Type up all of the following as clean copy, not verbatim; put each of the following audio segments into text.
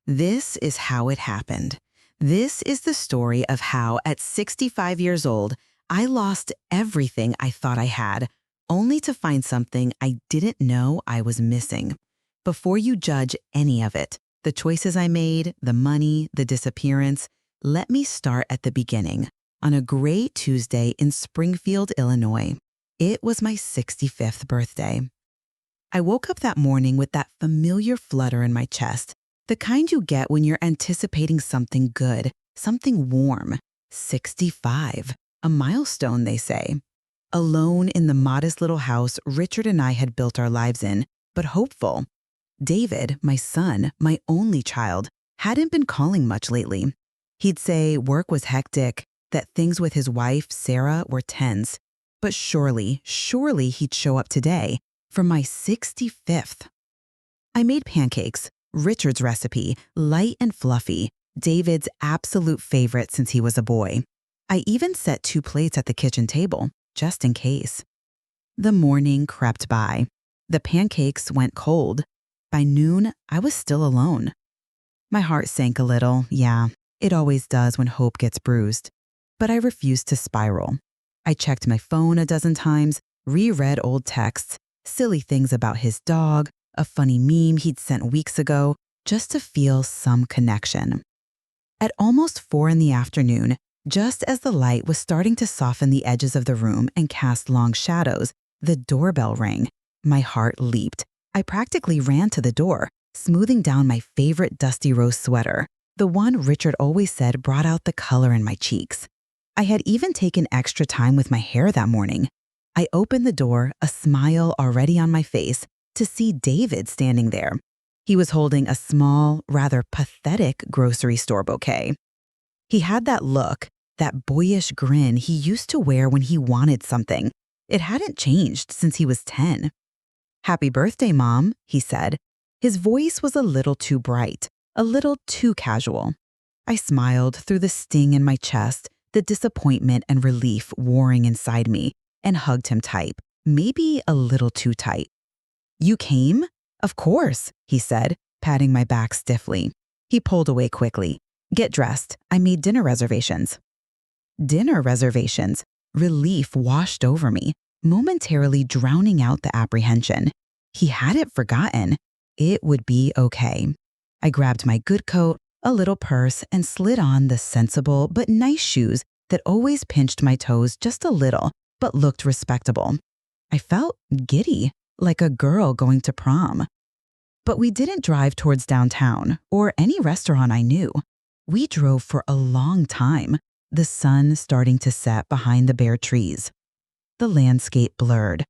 This is how it happened. This is the story of how, at 65 years old, I lost everything I thought I had, only to find something I didn't know I was missing. Before you judge any of it, the choices I made, the money, the disappearance, let me start at the beginning, on a gray Tuesday in Springfield, Illinois. It was my 65th birthday. I woke up that morning with that familiar flutter in my chest, the kind you get when you're anticipating something good, something warm. 65, a milestone, they say. Alone in the modest little house Richard and I had built our lives in, but hopeful. David, my son, my only child, hadn't been calling much lately. He'd say work was hectic, that things with his wife, Sarah, were tense. But surely he'd show up today for my 65th. I made pancakes, Richard's recipe, light and fluffy, David's absolute favorite since he was a boy. I even set 2 plates at the kitchen table, just in case. The morning crept by. The pancakes went cold. By noon, I was still alone. My heart sank a little, yeah, it always does when hope gets bruised. But I refused to spiral. I checked my phone a dozen times, reread old texts, silly things about his dog, a funny meme he'd sent weeks ago, just to feel some connection. At almost 4 in the afternoon, just as the light was starting to soften the edges of the room and cast long shadows, the doorbell rang. My heart leaped. I practically ran to the door, smoothing down my favorite dusty rose sweater, the one Richard always said brought out the color in my cheeks. I had even taken extra time with my hair that morning. I opened the door, a smile already on my face, to see David standing there. He was holding a small, rather pathetic grocery store bouquet. He had that look, that boyish grin he used to wear when he wanted something. It hadn't changed since he was 10. "Happy birthday, Mom," he said. His voice was a little too bright, a little too casual. I smiled through the sting in my chest, the disappointment and relief warring inside me, and hugged him tight, maybe a little too tight. "You came?" "Of course," he said, patting my back stiffly. He pulled away quickly. "Get dressed. I made dinner reservations." Dinner reservations. Relief washed over me, momentarily drowning out the apprehension. He hadn't forgotten. It would be okay. I grabbed my good coat, a little purse, and slid on the sensible but nice shoes that always pinched my toes just a little, but looked respectable. I felt giddy, like a girl going to prom. But we didn't drive towards downtown or any restaurant I knew. We drove for a long time, the sun starting to set behind the bare trees. The landscape blurred.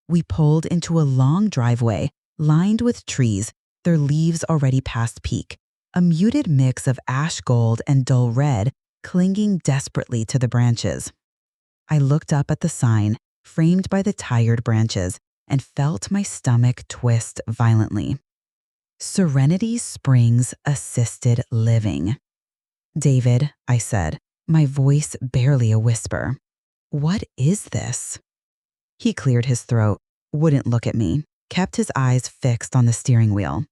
We pulled into a long driveway, lined with trees, their leaves already past peak, a muted mix of ash gold and dull red clinging desperately to the branches. I looked up at the sign, framed by the tired branches, and felt my stomach twist violently. Serenity Springs Assisted Living. "David," I said, my voice barely a whisper. "What is this?" He cleared his throat, wouldn't look at me, kept his eyes fixed on the steering wheel.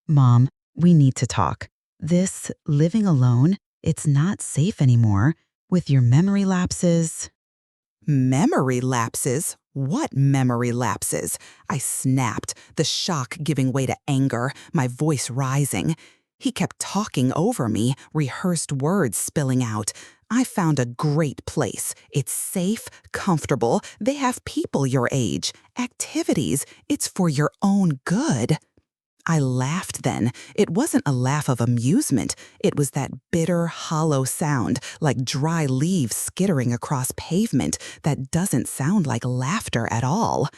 "Mom, we need to talk. This living alone, it's not safe anymore. With your memory lapses." "Memory lapses? What memory lapses?" I snapped, the shock giving way to anger, my voice rising. He kept talking over me, rehearsed words spilling out. "I found a great place. It's safe, comfortable. They have people your age. Activities. It's for your own good." I laughed then. It wasn't a laugh of amusement. It was that bitter, hollow sound, like dry leaves skittering across pavement, that doesn't sound like laughter at all.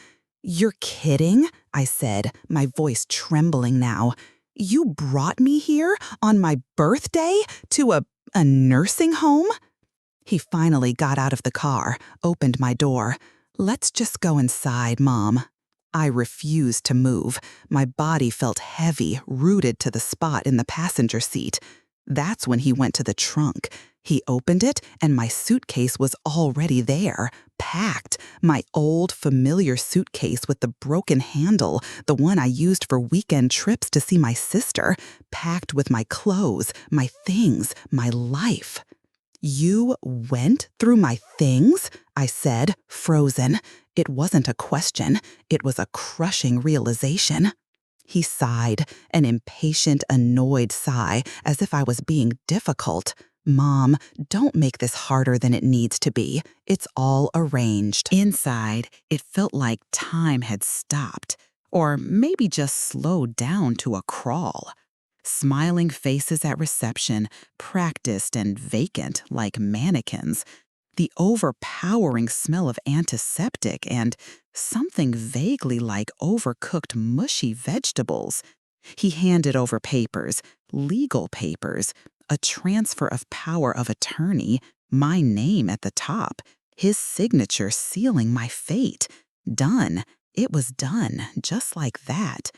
"You're kidding?" I said, my voice trembling now. "You brought me here on my birthday to a nursing home?" He finally got out of the car, opened my door. "Let's just go inside, Mom." I refused to move. My body felt heavy, rooted to the spot in the passenger seat. That's when he went to the trunk. He opened it, and my suitcase was already there, packed. My old, familiar suitcase with the broken handle, the one I used for weekend trips to see my sister, packed with my clothes, my things, my life. "You went through my things?" I said, frozen. It wasn't a question. It was a crushing realization. He sighed, an impatient, annoyed sigh, as if I was being difficult. "Mom, don't make this harder than it needs to be. It's all arranged." Inside, it felt like time had stopped, or maybe just slowed down to a crawl. Smiling faces at reception, practiced and vacant like mannequins. The overpowering smell of antiseptic and something vaguely like overcooked mushy vegetables. He handed over papers, legal papers, a transfer of power of attorney, my name at the top, his signature sealing my fate. Done. It was done, just like that.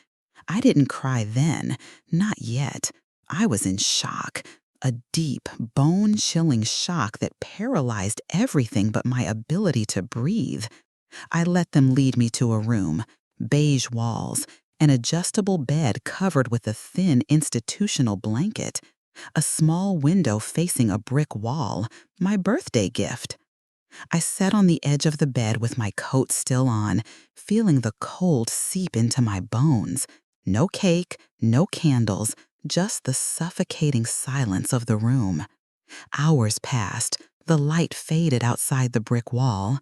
I didn't cry then, not yet. I was in shock, a deep, bone-chilling shock that paralyzed everything but my ability to breathe. I let them lead me to a room, beige walls, an adjustable bed covered with a thin institutional blanket, a small window facing a brick wall, my birthday gift. I sat on the edge of the bed with my coat still on, feeling the cold seep into my bones. No cake, no candles, just the suffocating silence of the room. Hours passed, the light faded outside the brick wall.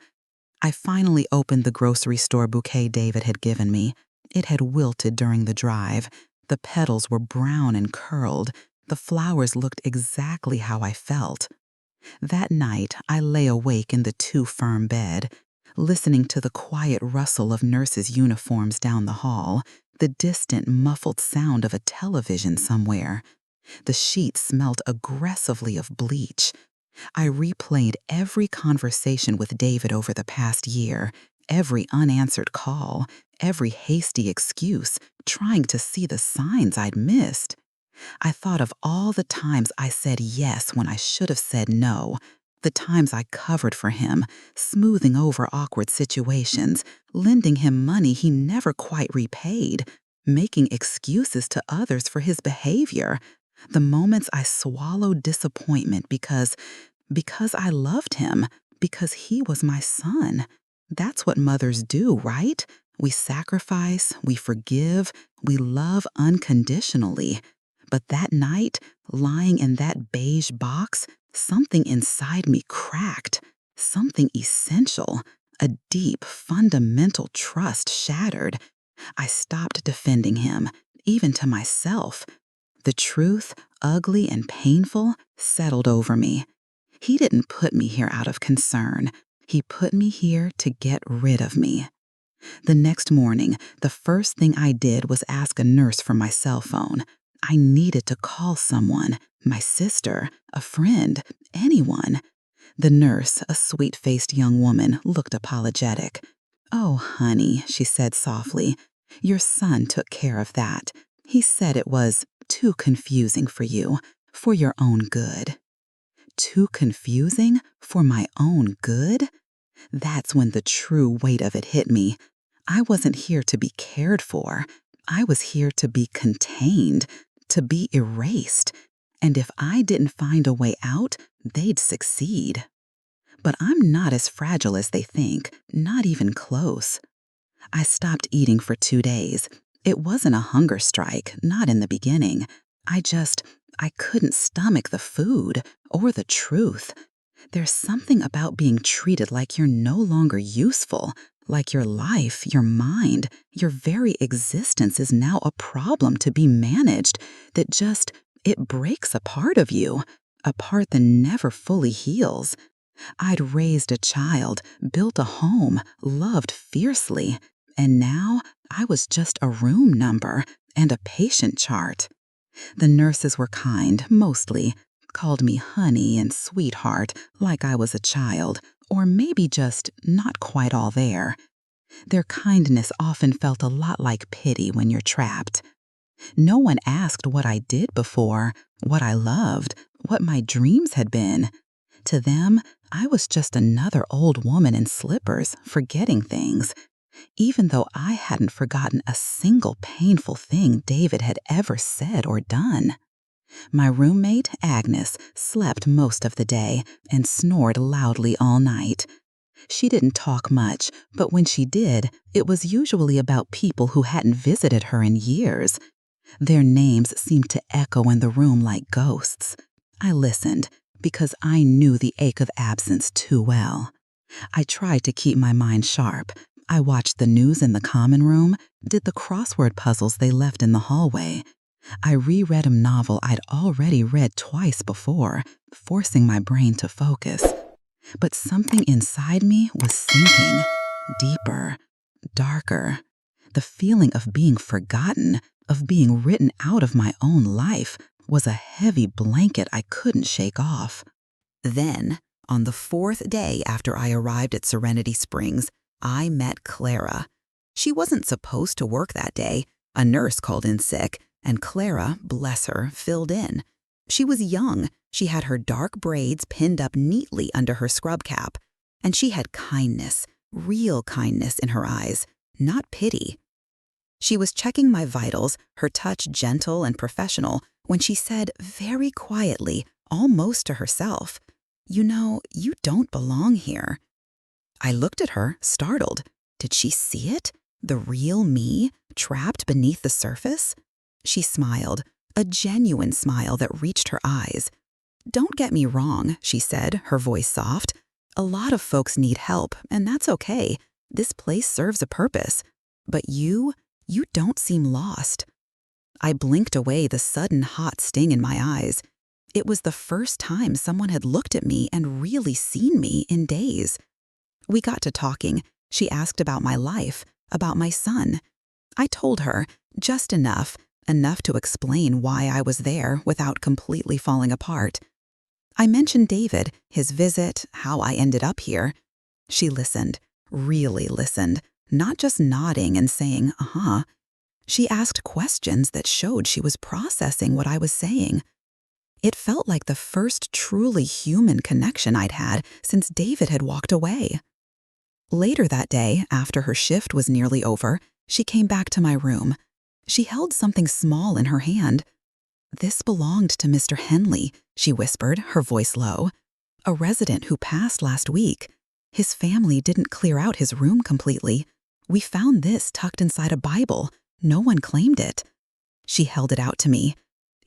I finally opened the grocery store bouquet David had given me. It had wilted during the drive. The petals were brown and curled. The flowers looked exactly how I felt. That night, I lay awake in the too-firm bed, listening to the quiet rustle of nurses' uniforms down the hall, the distant, muffled sound of a television somewhere. The sheets smelled aggressively of bleach. I replayed every conversation with David over the past year, every unanswered call, every hasty excuse, trying to see the signs I'd missed. I thought of all the times I said yes when I should have said no, the times I covered for him, smoothing over awkward situations, lending him money he never quite repaid, making excuses to others for his behavior, the moments I swallowed disappointment because I loved him, because he was my son. That's what mothers do, right? We sacrifice, we forgive, we love unconditionally. But that night, lying in that beige box, something inside me cracked, something essential, a deep, fundamental trust shattered. I stopped defending him, even to myself. The truth, ugly and painful, settled over me. He didn't put me here out of concern. He put me here to get rid of me. The next morning, the first thing I did was ask a nurse for my cell phone. I needed to call someone, my sister, a friend, anyone. The nurse, a sweet-faced young woman, looked apologetic. "Oh, honey," she said softly, "your son took care of that. He said it was too confusing for you, for your own good." Too confusing for my own good? That's when the true weight of it hit me. I wasn't here to be cared for. I was here to be contained, to be erased. And if I didn't find a way out, they'd succeed. But I'm not as fragile as they think, not even close. I stopped eating for 2 days. It wasn't a hunger strike, not in the beginning. I couldn't stomach the food or the truth. There's something about being treated like you're no longer useful, like your life, your mind, your very existence is now a problem to be managed, it breaks a part of you, a part that never fully heals. I'd raised a child, built a home, loved fiercely, and now I was just a room number and a patient chart. The nurses were kind, mostly, called me honey and sweetheart like I was a child, or maybe just not quite all there. Their kindness often felt a lot like pity when you're trapped. No one asked what I did before, what I loved, what my dreams had been. To them, I was just another old woman in slippers, forgetting things, even though I hadn't forgotten a single painful thing David had ever said or done. My roommate, Agnes, slept most of the day and snored loudly all night. She didn't talk much, but when she did, it was usually about people who hadn't visited her in years. Their names seemed to echo in the room like ghosts. I listened, because I knew the ache of absence too well. I tried to keep my mind sharp. I watched the news in the common room, did the crossword puzzles they left in the hallway. I reread a novel I'd already read twice before, forcing my brain to focus. But something inside me was sinking, deeper, darker. The feeling of being forgotten, of being written out of my own life, was a heavy blanket I couldn't shake off. Then, on the 4th day after I arrived at Serenity Springs, I met Clara. She wasn't supposed to work that day. A nurse called in sick, and Clara, bless her, filled in. She was young. She had her dark braids pinned up neatly under her scrub cap, and she had kindness, real kindness in her eyes, not pity. She was checking my vitals, her touch gentle and professional, when she said very quietly, almost to herself, "You know, you don't belong here." I looked at her, startled. Did she see it? The real me, trapped beneath the surface? She smiled, a genuine smile that reached her eyes. "Don't get me wrong," she said, her voice soft. "A lot of folks need help, and that's okay. This place serves a purpose. But you don't seem lost." I blinked away the sudden hot sting in my eyes. It was the first time someone had looked at me and really seen me in days. We got to talking. She asked about my life, about my son. I told her, just enough to explain why I was there without completely falling apart. I mentioned David, his visit, how I ended up here. She listened, really listened, not just nodding and saying, "Uh-huh." She asked questions that showed she was processing what I was saying. It felt like the first truly human connection I'd had since David had walked away. Later that day, after her shift was nearly over, she came back to my room. She held something small in her hand. "This belonged to Mr. Henley," she whispered, her voice low. "A resident who passed last week. His family didn't clear out his room completely. We found this tucked inside a Bible. No one claimed it." She held it out to me.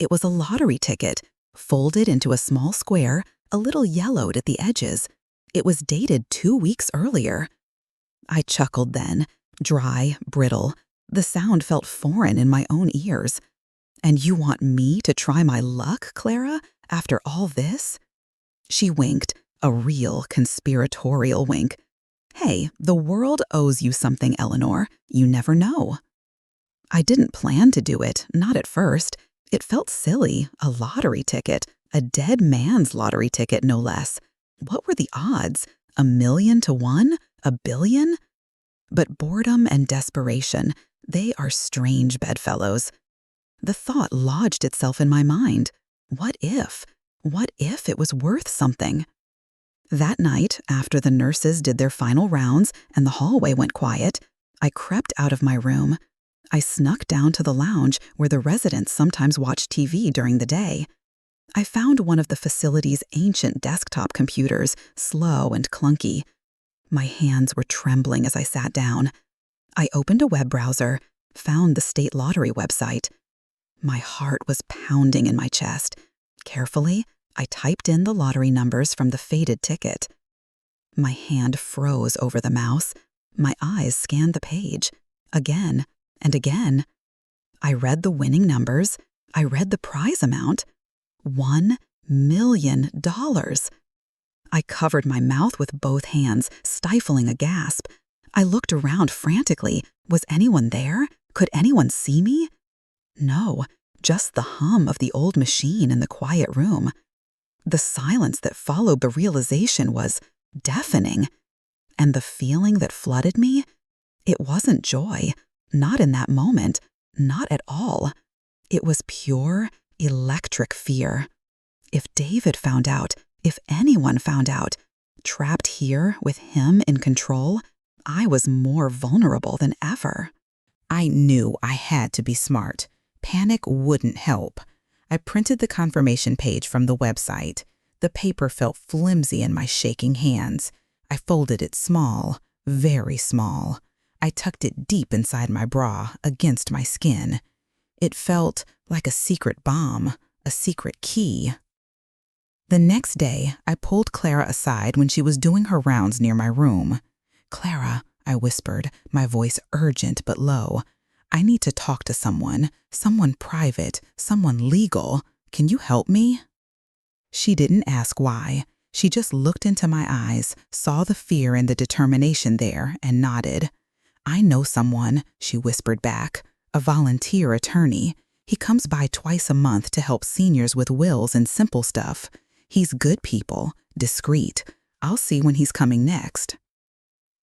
It was a lottery ticket, folded into a small square, a little yellowed at the edges. It was dated 2 weeks earlier. I chuckled then, dry, brittle. The sound felt foreign in my own ears. "And you want me to try my luck, Clara, after all this?" She winked, a real conspiratorial wink. "Hey, the world owes you something, Eleanor. You never know." I didn't plan to do it, not at first. It felt silly, a lottery ticket, a dead man's lottery ticket, no less. What were the odds? 1,000,000 to 1? 1,000,000,000? But boredom and desperation, they are strange bedfellows. The thought lodged itself in my mind. What if? What if it was worth something? That night, after the nurses did their final rounds and the hallway went quiet, I crept out of my room. I snuck down to the lounge where the residents sometimes watch TV during the day. I found one of the facility's ancient desktop computers, slow and clunky. My hands were trembling as I sat down. I opened a web browser, found the state lottery website. My heart was pounding in my chest. Carefully, I typed in the lottery numbers from the faded ticket. My hand froze over the mouse. My eyes scanned the page. Again and again. I read the winning numbers. I read the prize amount. $1 million. I covered my mouth with both hands, stifling a gasp. I looked around frantically. Was anyone there? Could anyone see me? No, just the hum of the old machine in the quiet room. The silence that followed the realization was deafening. And the feeling that flooded me? It wasn't joy. Not in that moment. Not at all. It was pure, electric fear. If David found out, if anyone found out, Trapped here with him in control, I was more vulnerable than ever. I knew I had to be smart. Panic wouldn't help. I printed the confirmation page from the website. The paper felt flimsy in my shaking hands. I folded it small, very small. I tucked it deep inside my bra, against my skin. It felt like a secret bomb, a secret key. The next day, I pulled Clara aside when she was doing her rounds near my room. "Clara," I whispered, my voice urgent but low. "I need to talk to someone private, someone legal. Can you help me?" She didn't ask why. She just looked into my eyes, saw the fear and the determination there, and nodded. "I know someone," she whispered back, "a volunteer attorney. He comes by twice a month to help seniors with wills and simple stuff. He's good people, discreet. I'll see when he's coming next."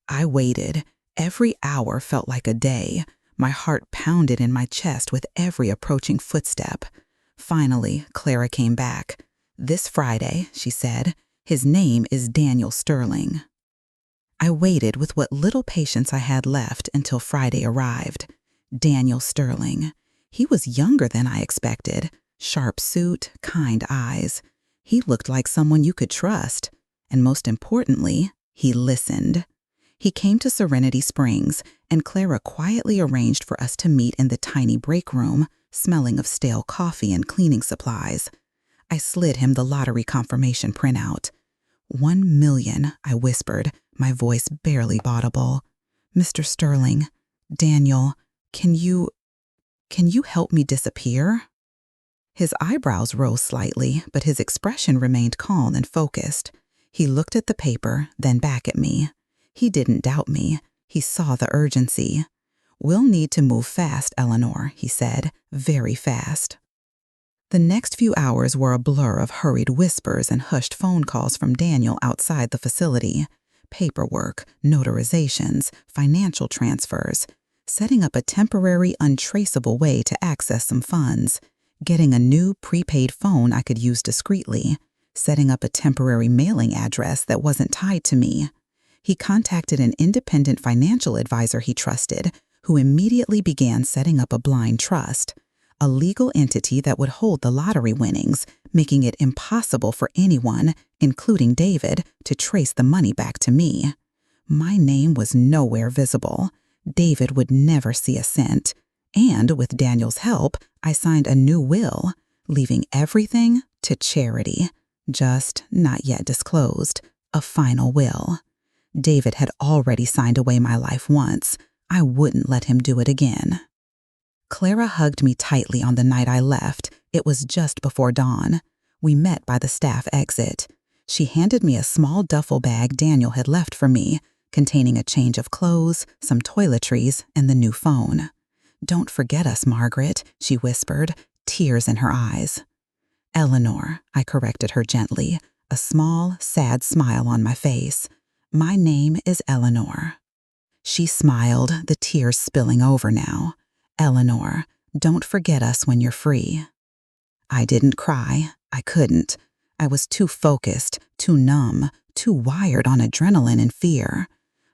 I waited. Every hour felt like a day. My heart pounded in my chest with every approaching footstep. Finally, Clara came back. "This Friday," she said. "His name is Daniel Sterling." I waited with what little patience I had left until Friday arrived. Daniel Sterling. He was younger than I expected. Sharp suit, kind eyes. He looked like someone you could trust. And most importantly, he listened. He came to Serenity Springs, and Clara quietly arranged for us to meet in the tiny break room, smelling of stale coffee and cleaning supplies. I slid him the lottery confirmation printout. 1 million, I whispered, my voice barely audible. "Mr. Sterling, Daniel, can you help me disappear?" His eyebrows rose slightly, but his expression remained calm and focused. He looked at the paper, then back at me. He didn't doubt me. He saw the urgency. "We'll need to move fast, Eleanor," he said, "very fast." The next few hours were a blur of hurried whispers and hushed phone calls from Daniel outside the facility. Paperwork, notarizations, financial transfers, setting up a temporary, untraceable way to access some funds, getting a new prepaid phone I could use discreetly, setting up a temporary mailing address that wasn't tied to me. He contacted an independent financial advisor he trusted, who immediately began setting up a blind trust, a legal entity that would hold the lottery winnings, making it impossible for anyone, including David, to trace the money back to me. My name was nowhere visible. David would never see a cent. And with Daniel's help, I signed a new will, leaving everything to charity. Just not yet disclosed. A final will. David had already signed away my life once. I wouldn't let him do it again. Clara hugged me tightly on the night I left. It was just before dawn. We met by the staff exit. She handed me a small duffel bag Daniel had left for me, containing a change of clothes, some toiletries, and the new phone. "Don't forget us, Margaret," she whispered, tears in her eyes. "Eleanor," I corrected her gently, a small, sad smile on my face. "My name is Eleanor." She smiled, the tears spilling over now. "Eleanor, don't forget us when you're free." I didn't cry. I couldn't. I was too focused, too numb, too wired on adrenaline and fear.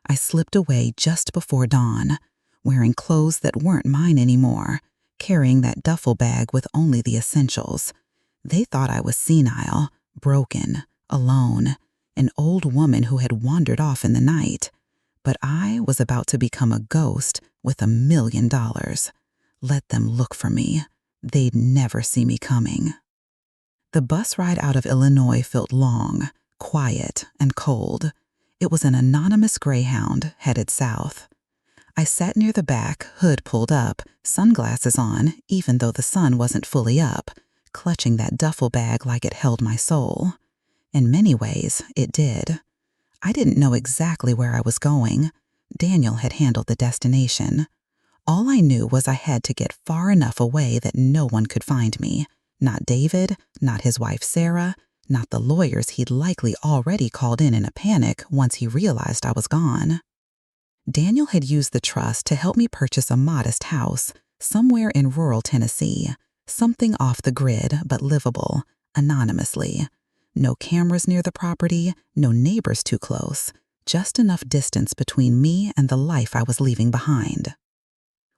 I slipped away just before dawn, wearing clothes that weren't mine anymore, carrying that duffel bag with only the essentials. They thought I was senile, broken, alone, an old woman who had wandered off in the night. But I was about to become a ghost with $1 million. Let them look for me. They'd never see me coming. The bus ride out of Illinois felt long, quiet, and cold. It was an anonymous Greyhound headed south. I sat near the back, hood pulled up, sunglasses on, even though the sun wasn't fully up, clutching that duffel bag like it held my soul. In many ways, it did. I didn't know exactly where I was going. Daniel had handled the destination. All I knew was I had to get far enough away that no one could find me. Not David, not his wife Sarah, not the lawyers he'd likely already called in a panic once he realized I was gone. Daniel had used the trust to help me purchase a modest house somewhere in rural Tennessee, something off the grid but livable, anonymously. No cameras near the property, no neighbors too close, just enough distance between me and the life I was leaving behind.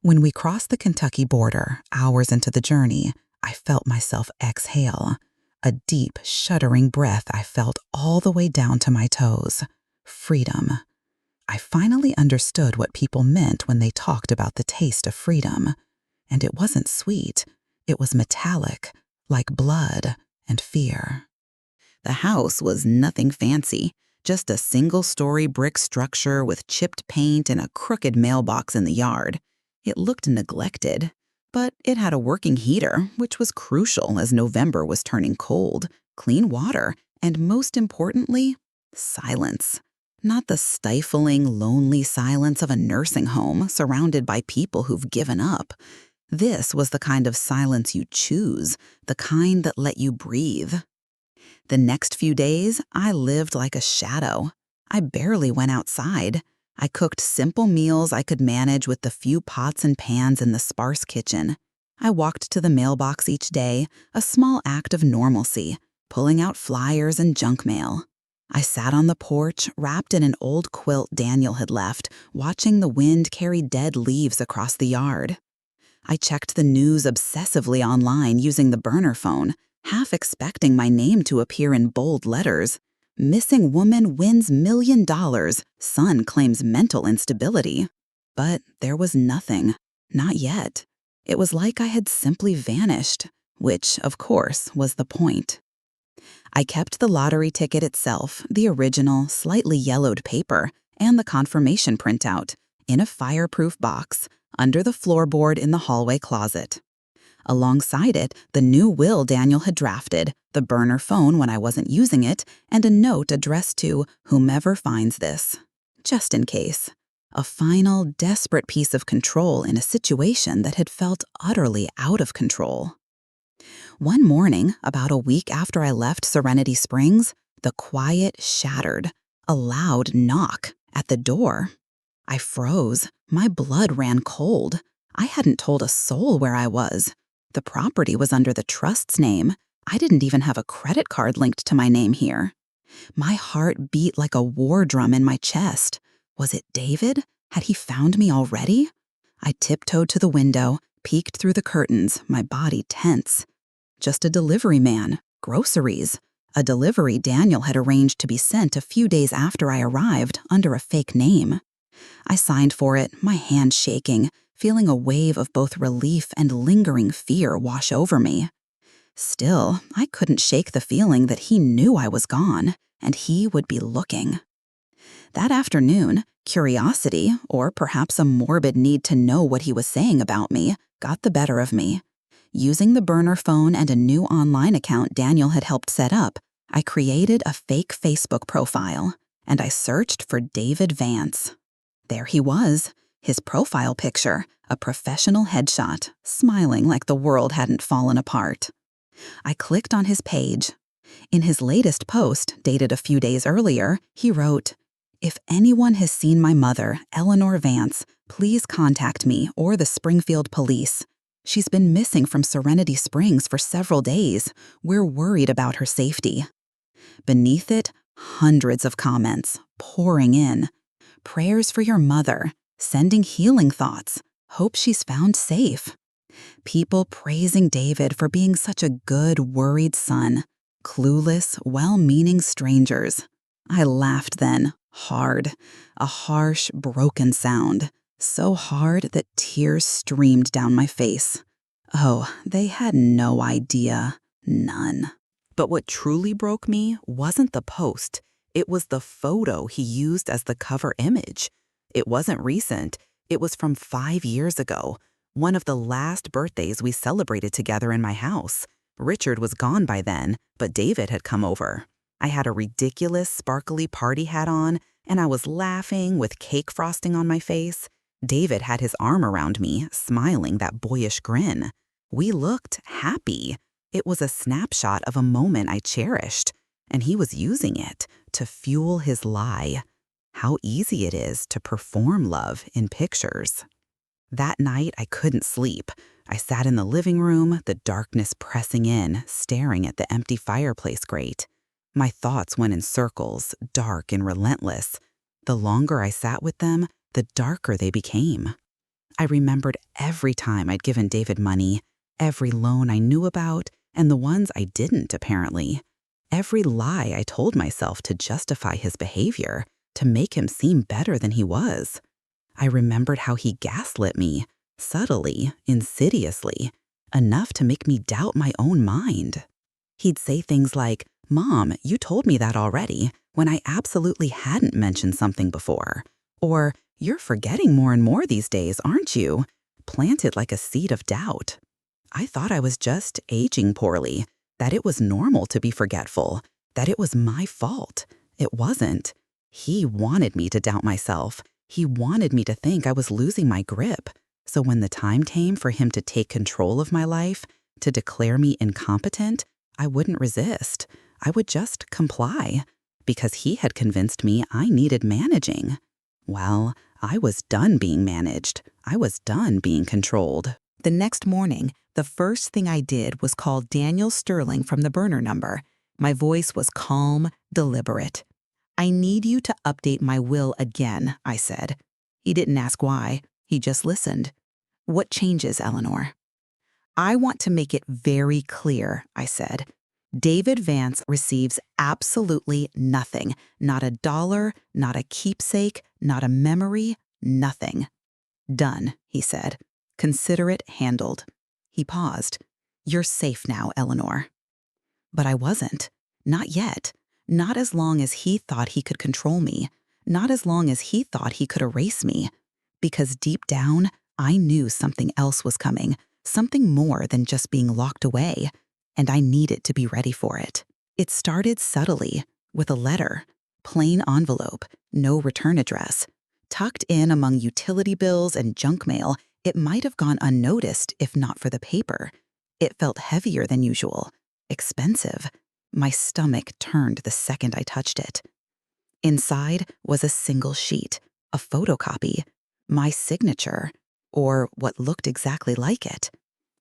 When we crossed the Kentucky border, hours into the journey, I felt myself exhale. A deep, shuddering breath I felt all the way down to my toes. Freedom. I finally understood what people meant when they talked about the taste of freedom. And it wasn't sweet. It was metallic, like blood and fear. The house was nothing fancy, just a single-story brick structure with chipped paint and a crooked mailbox in the yard. It looked neglected, but it had a working heater, which was crucial as November was turning cold, clean water, and most importantly, silence. Not the stifling, lonely silence of a nursing home surrounded by people who've given up. This was the kind of silence you choose, the kind that let you breathe. The next few days, I lived like a shadow. I barely went outside. I cooked simple meals I could manage with the few pots and pans in the sparse kitchen. I walked to the mailbox each day, a small act of normalcy, pulling out flyers and junk mail. I sat on the porch, wrapped in an old quilt Daniel had left, watching the wind carry dead leaves across the yard. I checked the news obsessively online using the burner phone, half expecting my name to appear in bold letters. Missing woman wins $1 million. Son claims mental instability. But there was nothing. Not yet. It was like I had simply vanished, which, of course, was the point. I kept the lottery ticket itself, the original, slightly yellowed paper, and the confirmation printout, in a fireproof box, under the floorboard in the hallway closet. Alongside it, the new will Daniel had drafted, the burner phone when I wasn't using it, and a note addressed to whomever finds this. Just in case. A final, desperate piece of control in a situation that had felt utterly out of control. One morning, about a week after I left Serenity Springs, the quiet shattered. A loud knock at the door. I froze. My blood ran cold. I hadn't told a soul where I was. The property was under the trust's name. I didn't even have a credit card linked to my name here. My heart beat like a war drum in my chest. Was it David? Had he found me already? I tiptoed to the window, peeked through the curtains, my body tense. Just a delivery man, groceries. A delivery Daniel had arranged to be sent a few days after I arrived under a fake name. I signed for it, my hand shaking, feeling a wave of both relief and lingering fear wash over me. Still, I couldn't shake the feeling that he knew I was gone, and he would be looking. That afternoon, curiosity, or perhaps a morbid need to know what he was saying about me, got the better of me. Using the burner phone and a new online account Daniel had helped set up, I created a fake Facebook profile, and I searched for David Vance. There he was, his profile picture, a professional headshot, smiling like the world hadn't fallen apart. I clicked on his page. In his latest post, dated a few days earlier, he wrote, "If anyone has seen my mother, Eleanor Vance, please contact me or the Springfield police. She's been missing from Serenity Springs for several days. We're worried about her safety." Beneath it, hundreds of comments, pouring in. Prayers for your mother, sending healing thoughts, hope she's found safe. People praising David for being such a good, worried son. Clueless, well-meaning strangers. I laughed then, hard. A harsh, broken sound. So hard that tears streamed down my face. Oh, they had no idea. None. But what truly broke me wasn't the post. It was the photo he used as the cover image. It wasn't recent. It was from 5 years ago, one of the last birthdays we celebrated together in my house. Richard was gone by then, but David had come over. I had a ridiculous, sparkly party hat on, and I was laughing with cake frosting on my face. David had his arm around me, smiling that boyish grin. We looked happy. It was a snapshot of a moment I cherished, and he was using it to fuel his lie. How easy it is to perform love in pictures. That night, I couldn't sleep. I sat in the living room, the darkness pressing in, staring at the empty fireplace grate. My thoughts went in circles, dark and relentless. The longer I sat with them, the darker they became. I remembered every time I'd given David money, every loan I knew about, and the ones I didn't, apparently. Every lie I told myself to justify his behavior, to make him seem better than he was. I remembered how he gaslit me, subtly, insidiously, enough to make me doubt my own mind. He'd say things like, "Mom, you told me that already," when I absolutely hadn't mentioned something before. Or, "You're forgetting more and more these days, aren't you?" Planted like a seed of doubt. I thought I was just aging poorly, that it was normal to be forgetful, that it was my fault. It wasn't. He wanted me to doubt myself. He wanted me to think I was losing my grip. So when the time came for him to take control of my life, to declare me incompetent, I wouldn't resist. I would just comply, because he had convinced me I needed managing. Well, I was done being managed. I was done being controlled. The next morning, the first thing I did was call Daniel Sterling from the burner number. My voice was calm, deliberate. "I need you to update my will again," I said. He didn't ask why. He just listened. "What changes, Eleanor?" "I want to make it very clear," I said. "David Vance receives absolutely nothing. Not a dollar, not a keepsake, not a memory, nothing." "Done," he said. "Consider it handled." He paused. "You're safe now, Eleanor." But I wasn't. Not yet. Not as long as he thought he could control me. Not as long as he thought he could erase me. Because deep down, I knew something else was coming. Something more than just being locked away. And I needed to be ready for it. It started subtly, with a letter. Plain envelope, no return address. Tucked in among utility bills and junk mail, it might have gone unnoticed if not for the paper. It felt heavier than usual. Expensive. My stomach turned the second I touched it. Inside was a single sheet, a photocopy, my signature, or what looked exactly like it.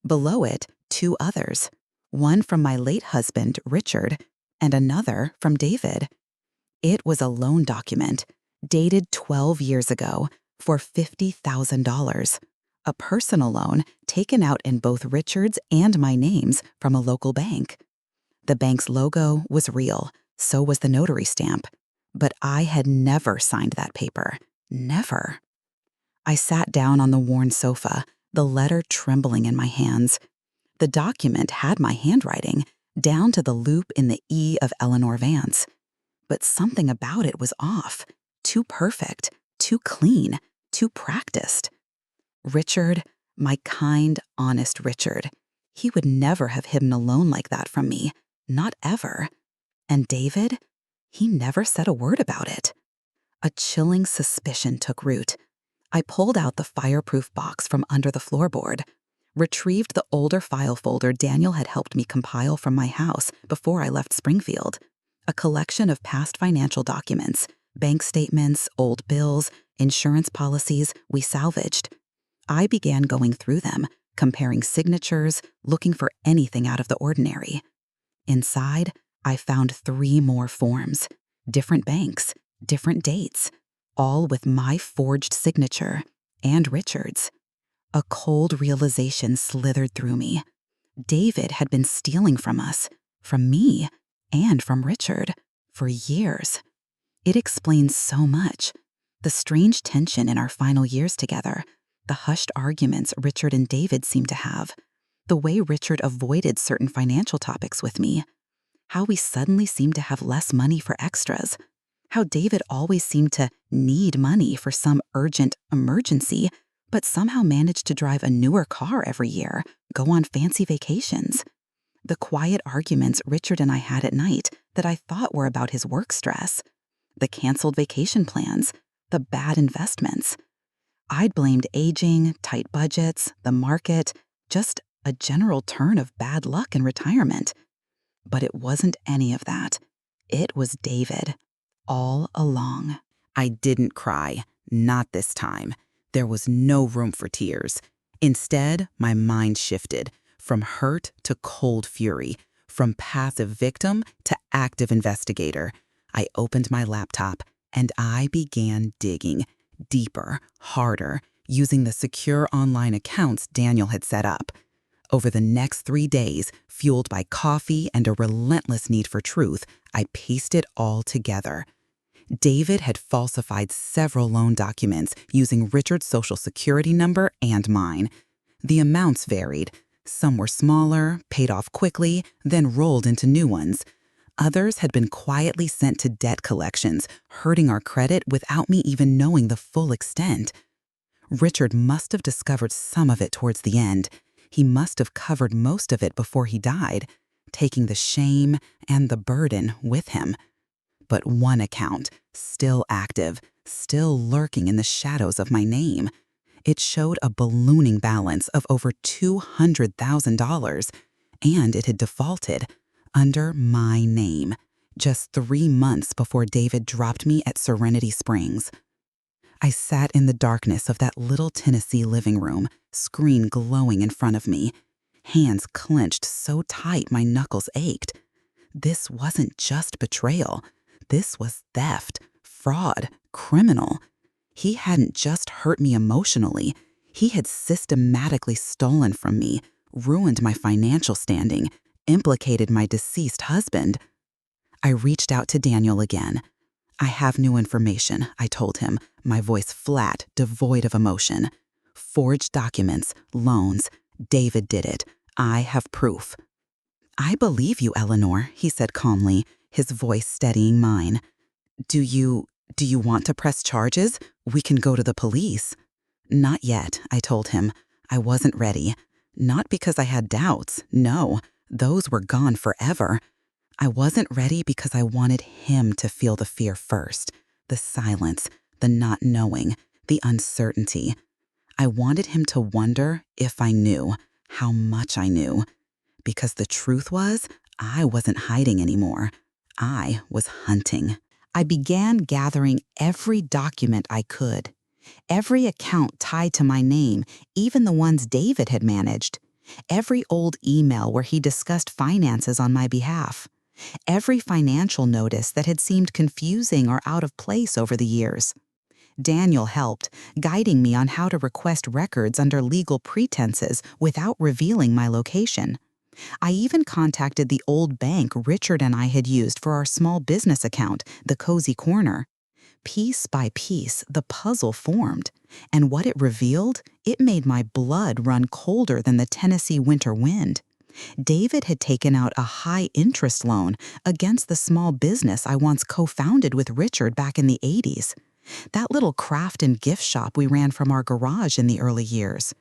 Below it, 2 others, one from my late husband, Richard, and another from David. It was a loan document, dated 12 years ago, for $50,000. A personal loan taken out in both Richard's and my names from a local bank. The bank's logo was real, so was the notary stamp. But I had never signed that paper. Never. I sat down on the worn sofa, the letter trembling in my hands. The document had my handwriting, down to the loop in the E of Eleanor Vance. But something about it was off. Too perfect, too clean, too practiced. Richard, my kind, honest Richard. He would never have hidden a loan like that from me. Not ever. And David? He never said a word about it. A chilling suspicion took root. I pulled out the fireproof box from under the floorboard, retrieved the older file folder Daniel had helped me compile from my house before I left Springfield. A collection of past financial documents, bank statements, old bills, insurance policies we salvaged. I began going through them, comparing signatures, looking for anything out of the ordinary. Inside, I found 3 more forms, different banks, different dates, all with my forged signature and Richard's. A cold realization slithered through me. David had been stealing from us, from me, and from Richard, for years. It explains so much. The strange tension in our final years together, the hushed arguments Richard and David seemed to have, the way Richard avoided certain financial topics with me, how we suddenly seemed to have less money for extras, how David always seemed to need money for some urgent emergency, but somehow managed to drive a newer car every year, go on fancy vacations. The quiet arguments Richard and I had at night that I thought were about his work stress, the canceled vacation plans, the bad investments. I'd blamed aging, tight budgets, the market, just a general turn of bad luck in retirement. But it wasn't any of that. It was David, all along. I didn't cry, not this time. There was no room for tears. Instead, my mind shifted from hurt to cold fury, from passive victim to active investigator. I opened my laptop and I began digging deeper, harder, using the secure online accounts Daniel had set up. Over the next 3 days, fueled by coffee and a relentless need for truth, I pieced it all together. David had falsified several loan documents using Richard's social security number and mine. The amounts varied. Some were smaller, paid off quickly, then rolled into new ones. Others had been quietly sent to debt collections, hurting our credit without me even knowing the full extent. Richard must have discovered some of it towards the end. He must have covered most of it before he died, taking the shame and the burden with him. But one account, still active, still lurking in the shadows of my name. It showed a ballooning balance of over $200,000, and it had defaulted under my name, just 3 months before David dropped me at Serenity Springs. I sat in the darkness of that little Tennessee living room, screen glowing in front of me, hands clenched so tight my knuckles ached. This wasn't just betrayal. This was theft, fraud, criminal. He hadn't just hurt me emotionally. He had systematically stolen from me, ruined my financial standing, implicated my deceased husband. I reached out to Daniel again. I have new information, I told him, my voice flat, devoid of emotion. Forged documents, loans. David did it. I have proof. I believe you, Eleanor, he said calmly, his voice steadying mine. Do you want to press charges? We can go to the police. Not yet, I told him. I wasn't ready. Not because I had doubts. No, those were gone forever. I wasn't ready because I wanted him to feel the fear first, the silence, the not knowing, the uncertainty. I wanted him to wonder if I knew, how much I knew. Because the truth was, I wasn't hiding anymore. I was hunting. I began gathering every document I could. Every account tied to my name, even the ones David had managed. Every old email where he discussed finances on my behalf. Every financial notice that had seemed confusing or out of place over the years. Daniel helped, guiding me on how to request records under legal pretenses without revealing my location. I even contacted the old bank Richard and I had used for our small business account, the Cozy Corner. Piece by piece, the puzzle formed, and what it revealed, it made my blood run colder than the Tennessee winter wind. David had taken out a high-interest loan against the small business I once co-founded with Richard back in the 80s. That little craft and gift shop we ran from our garage in the early years.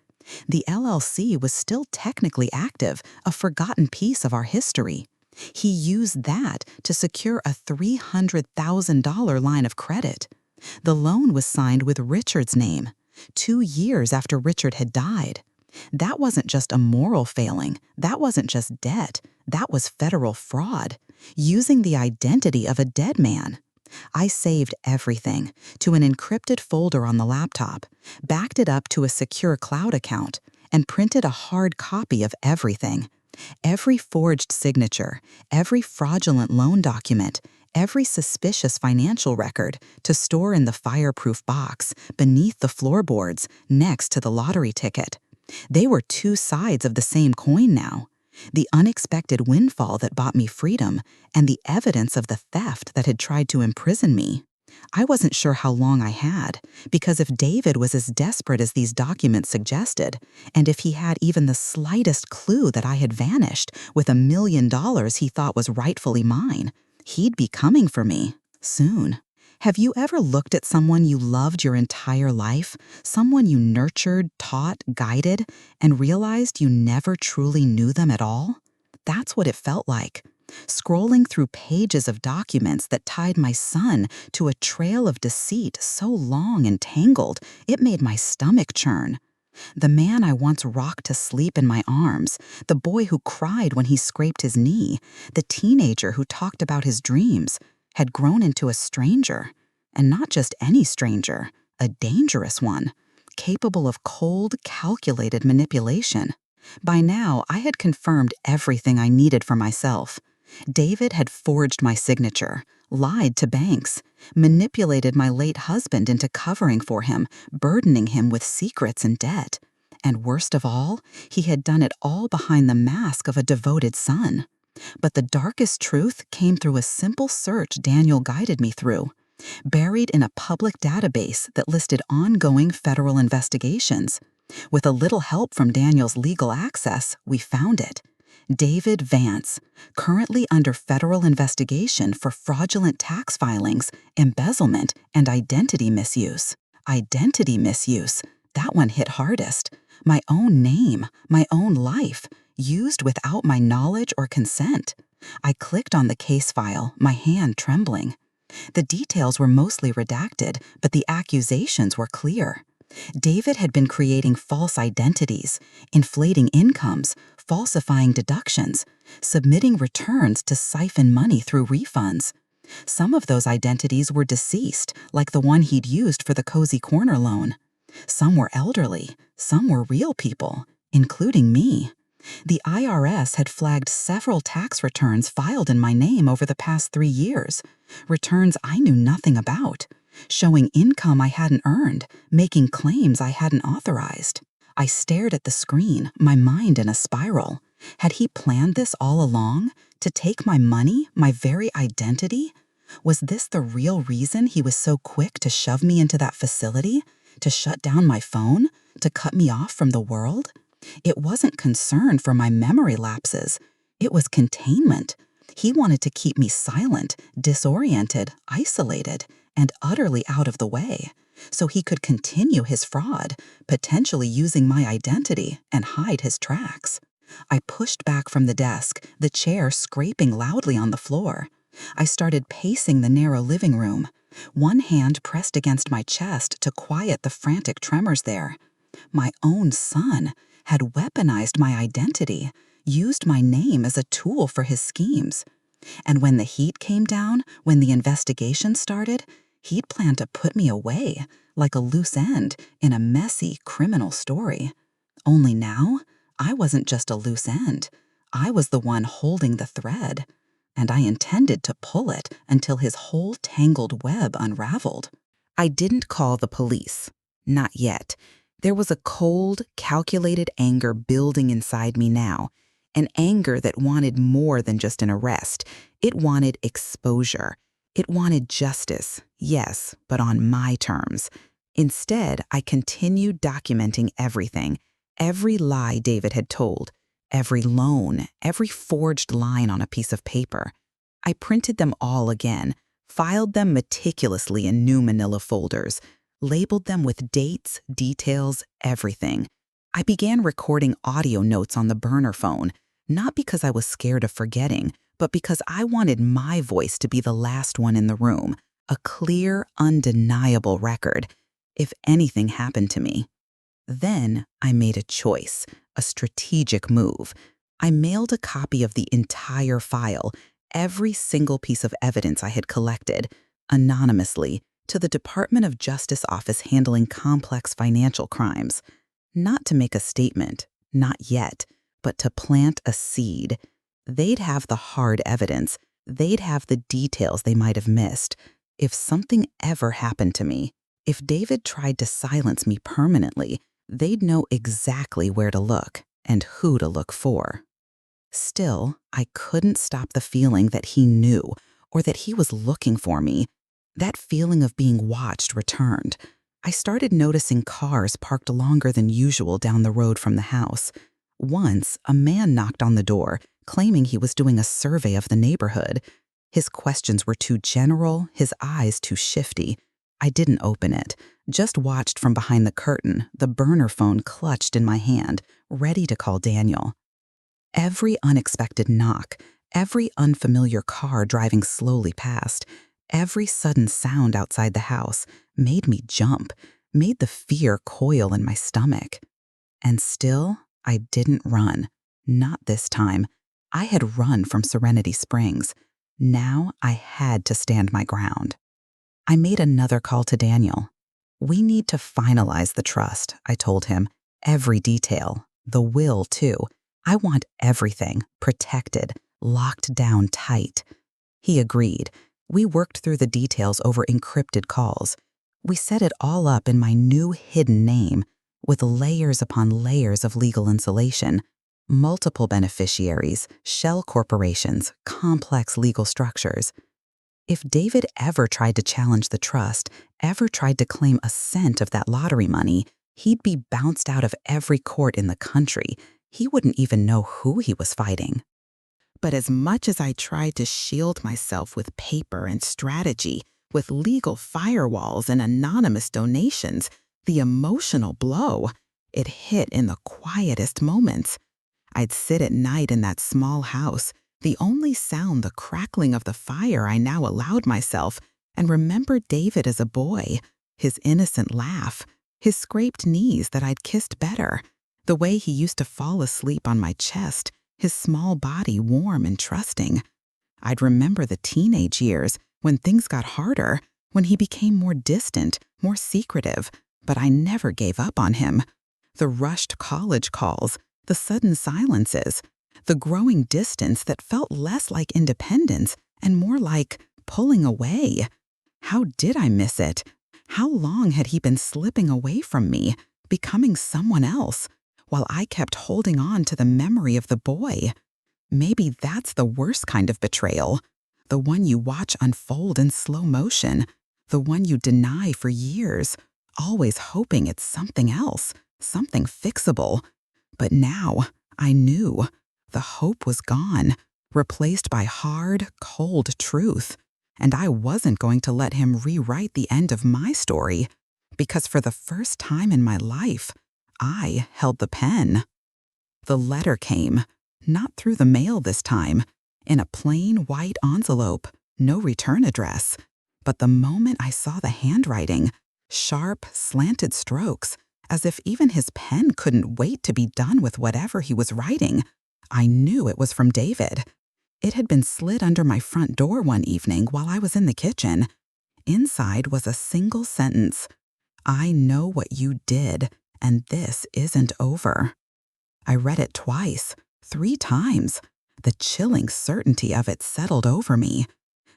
The LLC was still technically active, a forgotten piece of our history. He used that to secure a $300,000 line of credit. The loan was signed with Richard's name, 2 years after Richard had died. That wasn't just a moral failing. That wasn't just debt. That was federal fraud, using the identity of a dead man. I saved everything to an encrypted folder on the laptop, backed it up to a secure cloud account, and printed a hard copy of everything. Every forged signature, every fraudulent loan document, every suspicious financial record to store in the fireproof box beneath the floorboards next to the lottery ticket. They were 2 sides of the same coin now. The unexpected windfall that bought me freedom and the evidence of the theft that had tried to imprison me. I wasn't sure how long I had, because if David was as desperate as these documents suggested, and if he had even the slightest clue that I had vanished with $1 million he thought was rightfully mine, he'd be coming for me soon. Have you ever looked at someone you loved your entire life, someone you nurtured, taught, guided, and realized you never truly knew them at all? That's what it felt like. Scrolling through pages of documents that tied my son to a trail of deceit so long and tangled, it made my stomach churn. The man I once rocked to sleep in my arms, the boy who cried when he scraped his knee, the teenager who talked about his dreams, had grown into a stranger, and not just any stranger, a dangerous one, capable of cold, calculated manipulation. By now, I had confirmed everything I needed for myself. David had forged my signature, lied to banks, manipulated my late husband into covering for him, burdening him with secrets and debt. And worst of all, he had done it all behind the mask of a devoted son. But the darkest truth came through a simple search Daniel guided me through, buried in a public database that listed ongoing federal investigations. With a little help from Daniel's legal access, we found it. David Vance, currently under federal investigation for fraudulent tax filings, embezzlement, and identity misuse. Identity misuse, that one hit hardest. My own name, my own life, used without my knowledge or consent. I clicked on the case file, my hand trembling. The details were mostly redacted, but the accusations were clear. David had been creating false identities, inflating incomes, falsifying deductions, submitting returns to siphon money through refunds. Some of those identities were deceased, like the one he'd used for the Cozy Corner loan. Some were elderly, some were real people, including me. The IRS had flagged several tax returns filed in my name over the past 3 years, returns I knew nothing about, showing income I hadn't earned, making claims I hadn't authorized. I stared at the screen, my mind in a spiral. Had he planned this all along? To take my money, my very identity? Was this the real reason he was so quick to shove me into that facility? To shut down my phone? To cut me off from the world? It wasn't concern for my memory lapses. It was containment. He wanted to keep me silent, disoriented, isolated, and utterly out of the way, so he could continue his fraud, potentially using my identity and hide his tracks. I pushed back from the desk, the chair scraping loudly on the floor. I started pacing the narrow living room, one hand pressed against my chest to quiet the frantic tremors there. My own son had weaponized my identity, used my name as a tool for his schemes. And when the heat came down, when the investigation started, he'd planned to put me away, like a loose end in a messy criminal story. Only now, I wasn't just a loose end. I was the one holding the thread, and I intended to pull it until his whole tangled web unraveled. I didn't call the police. Not yet. There was a cold, calculated anger building inside me now, an anger that wanted more than just an arrest. It wanted exposure. It wanted justice, yes, but on my terms. Instead, I continued documenting everything, every lie David had told, every loan, every forged line on a piece of paper. I printed them all again, filed them meticulously in new manila folders, labeled them with dates, details, everything. I began recording audio notes on the burner phone, not because I was scared of forgetting, but because I wanted my voice to be the last one in the room, a clear, undeniable record, if anything happened to me. Then I made a choice, a strategic move. I mailed a copy of the entire file, every single piece of evidence I had collected, anonymously, to the Department of Justice office handling complex financial crimes. Not to make a statement, not yet, but to plant a seed. They'd have the hard evidence. They'd have the details they might have missed. If something ever happened to me, if David tried to silence me permanently, they'd know exactly where to look and who to look for. Still, I couldn't stop the feeling that he knew or that he was looking for me. That feeling of being watched returned. I started noticing cars parked longer than usual down the road from the house. Once, a man knocked on the door, claiming he was doing a survey of the neighborhood. His questions were too general, his eyes too shifty. I didn't open it, just watched from behind the curtain, the burner phone clutched in my hand, ready to call Daniel. Every unexpected knock, every unfamiliar car driving slowly past, every sudden sound outside the house made me jump, made the fear coil in my stomach. And still, I didn't run. Not this time. I had run from Serenity Springs. Now I had to stand my ground. I made another call to Daniel. We need to finalize the trust, I told him. Every detail. The will, too. I want everything protected, locked down tight. He agreed. We worked through the details over encrypted calls. We set it all up in my new hidden name, with layers upon layers of legal insulation, multiple beneficiaries, shell corporations, complex legal structures. If David ever tried to challenge the trust, ever tried to claim a cent of that lottery money, he'd be bounced out of every court in the country. He wouldn't even know who he was fighting. But as much as I tried to shield myself with paper and strategy, with legal firewalls and anonymous donations, the emotional blow, it hit in the quietest moments. I'd sit at night in that small house, the only sound the crackling of the fire I now allowed myself, and remember David as a boy, his innocent laugh, his scraped knees that I'd kissed better, the way he used to fall asleep on my chest, his small body warm and trusting. I'd remember the teenage years, when things got harder, when he became more distant, more secretive, but I never gave up on him. The rushed college calls, the sudden silences, the growing distance that felt less like independence and more like pulling away. How did I miss it? How long had he been slipping away from me, becoming someone else, while I kept holding on to the memory of the boy? Maybe that's the worst kind of betrayal, the one you watch unfold in slow motion, the one you deny for years, always hoping it's something else, something fixable. But now, I knew. The hope was gone, replaced by hard, cold truth. And I wasn't going to let him rewrite the end of my story, because for the first time in my life, I held the pen. The letter came, not through the mail this time, in a plain white envelope, no return address. But the moment I saw the handwriting, sharp, slanted strokes, as if even his pen couldn't wait to be done with whatever he was writing, I knew it was from David. It had been slid under my front door one evening while I was in the kitchen. Inside was a single sentence: "I know what you did, and this isn't over." I read it twice, 3 times. The chilling certainty of it settled over me.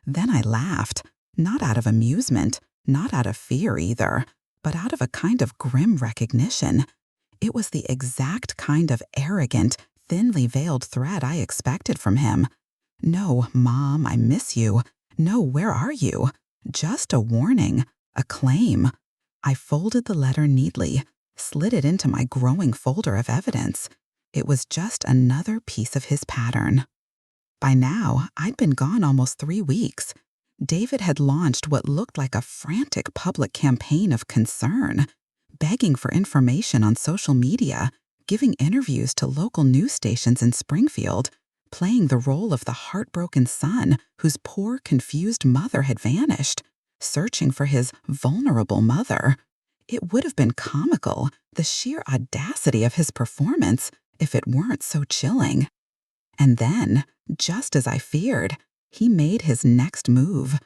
Then I laughed, not out of amusement, not out of fear either, but out of a kind of grim recognition. It was the exact kind of arrogant, thinly veiled threat I expected from him. No, Mom, I miss you. No, where are you? Just a warning, a claim. I folded the letter neatly, slid it into my growing folder of evidence. It was just another piece of his pattern. By now, I'd been gone almost 3 weeks. David had launched what looked like a frantic public campaign of concern, begging for information on social media, giving interviews to local news stations in Springfield, playing the role of the heartbroken son whose poor, confused mother had vanished, searching for his vulnerable mother. It would have been comical, the sheer audacity of his performance, if it weren't so chilling. And then, just as I feared, he made his next move.